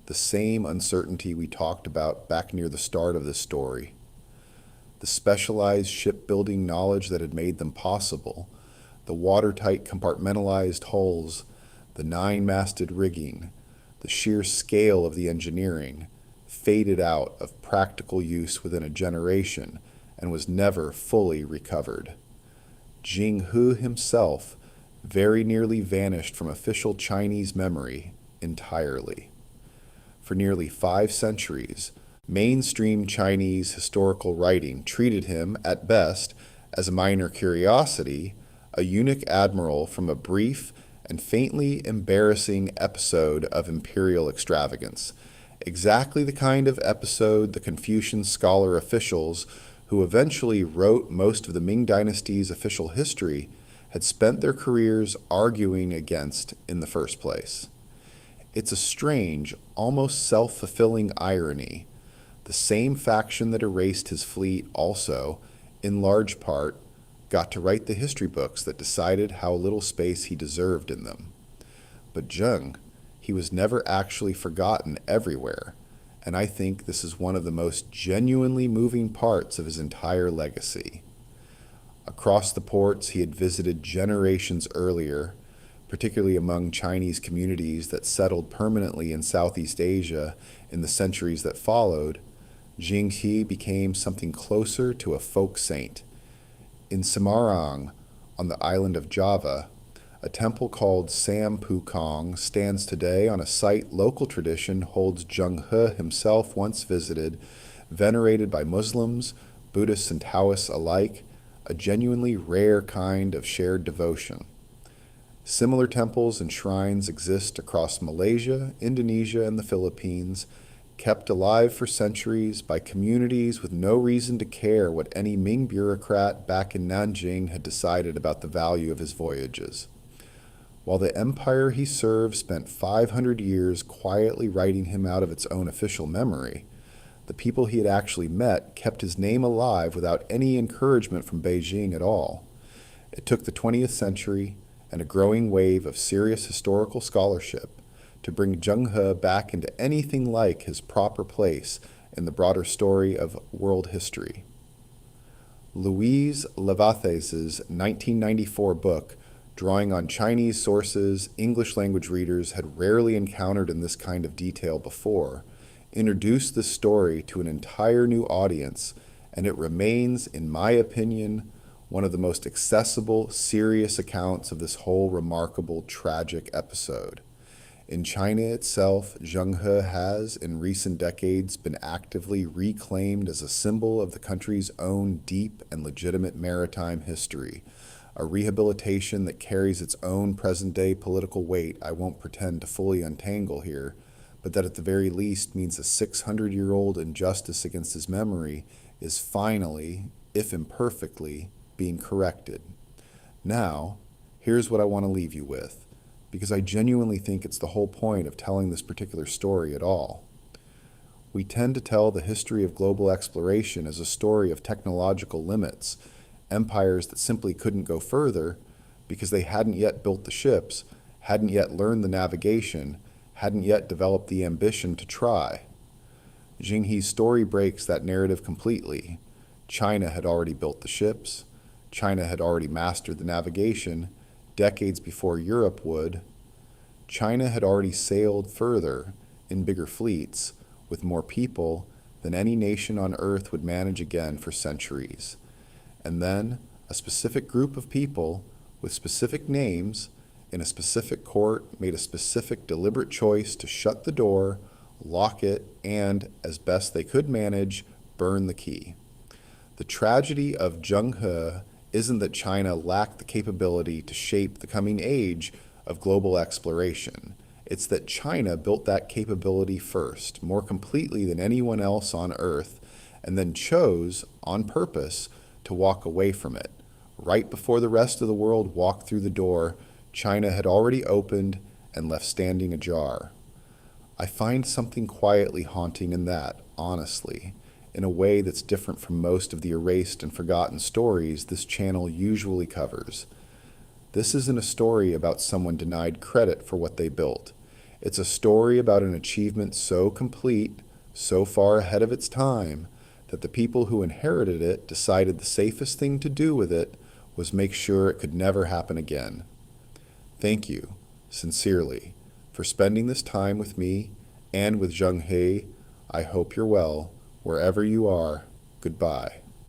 the same uncertainty we talked about back near the start of this story. The specialized shipbuilding knowledge that had made them possible, the watertight compartmentalized hulls, the nine-masted rigging, the sheer scale of the engineering, faded out of practical use within a generation and was never fully recovered. Zheng He himself very nearly vanished from official Chinese memory entirely. For nearly 5 centuries, mainstream Chinese historical writing treated him, at best, as a minor curiosity, a eunuch admiral from a brief and faintly embarrassing episode of imperial extravagance, exactly the kind of episode the Confucian scholar officials who eventually wrote most of the Ming Dynasty's official history had spent their careers arguing against in the first place. It's a strange, almost self-fulfilling irony. The same faction that erased his fleet also, in large part, got to write the history books that decided how little space he deserved in them. But Zheng, he was never actually forgotten everywhere, and I think this is one of the most genuinely moving parts of his entire legacy. Across the ports he had visited generations earlier, particularly among Chinese communities that settled permanently in Southeast Asia in the centuries that followed, Zheng He became something closer to a folk saint. In Semarang, on the island of Java, a temple called Sam Pukong stands today on a site local tradition holds Zheng He himself once visited, venerated by Muslims, Buddhists, and Taoists alike, a genuinely rare kind of shared devotion. Similar temples and shrines exist across Malaysia, Indonesia, and the Philippines, kept alive for centuries by communities with no reason to care what any Ming bureaucrat back in Nanjing had decided about the value of his voyages. While the empire he served spent 500 years quietly writing him out of its own official memory, the people he had actually met kept his name alive without any encouragement from Beijing at all. It took the 20th century and a growing wave of serious historical scholarship to bring Zheng He back into anything like his proper place in the broader story of world history. Louise Levathes' 1994 book, drawing on Chinese sources English-language readers had rarely encountered in this kind of detail before, introduced this story to an entire new audience, and it remains, in my opinion, one of the most accessible, serious accounts of this whole remarkable, tragic episode. In China itself, Zheng He has, in recent decades, been actively reclaimed as a symbol of the country's own deep and legitimate maritime history, a rehabilitation that carries its own present-day political weight I won't pretend to fully untangle here, but that at the very least means a 600-year-old injustice against his memory is finally, if imperfectly, being corrected. Now, here's what I want to leave you with, because I genuinely think it's the whole point of telling this particular story at all. We tend to tell the history of global exploration as a story of technological limits, empires that simply couldn't go further because they hadn't yet built the ships, hadn't yet learned the navigation, hadn't yet developed the ambition to try. Zheng He's story breaks that narrative completely. China had already built the ships. China had already mastered the navigation decades before Europe would. China had already sailed further in bigger fleets with more people than any nation on earth would manage again for centuries. And then a specific group of people with specific names in a specific court made a specific deliberate choice to shut the door, lock it, and, as best they could manage, burn the key. The tragedy of Zheng He isn't that China lacked the capability to shape the coming age of global exploration. It's that China built that capability first, more completely than anyone else on Earth, and then chose, on purpose, to walk away from it. Right before the rest of the world walked through the door, China had already opened and left standing ajar. I find something quietly haunting in that, honestly, in a way that's different from most of the erased and forgotten stories this channel usually covers. This isn't a story about someone denied credit for what they built. It's a story about an achievement so complete, so far ahead of its time, that the people who inherited it decided the safest thing to do with it was make sure it could never happen again. Thank you, sincerely, for spending this time with me and with Zheng He. I hope you're well, wherever you are. Goodbye.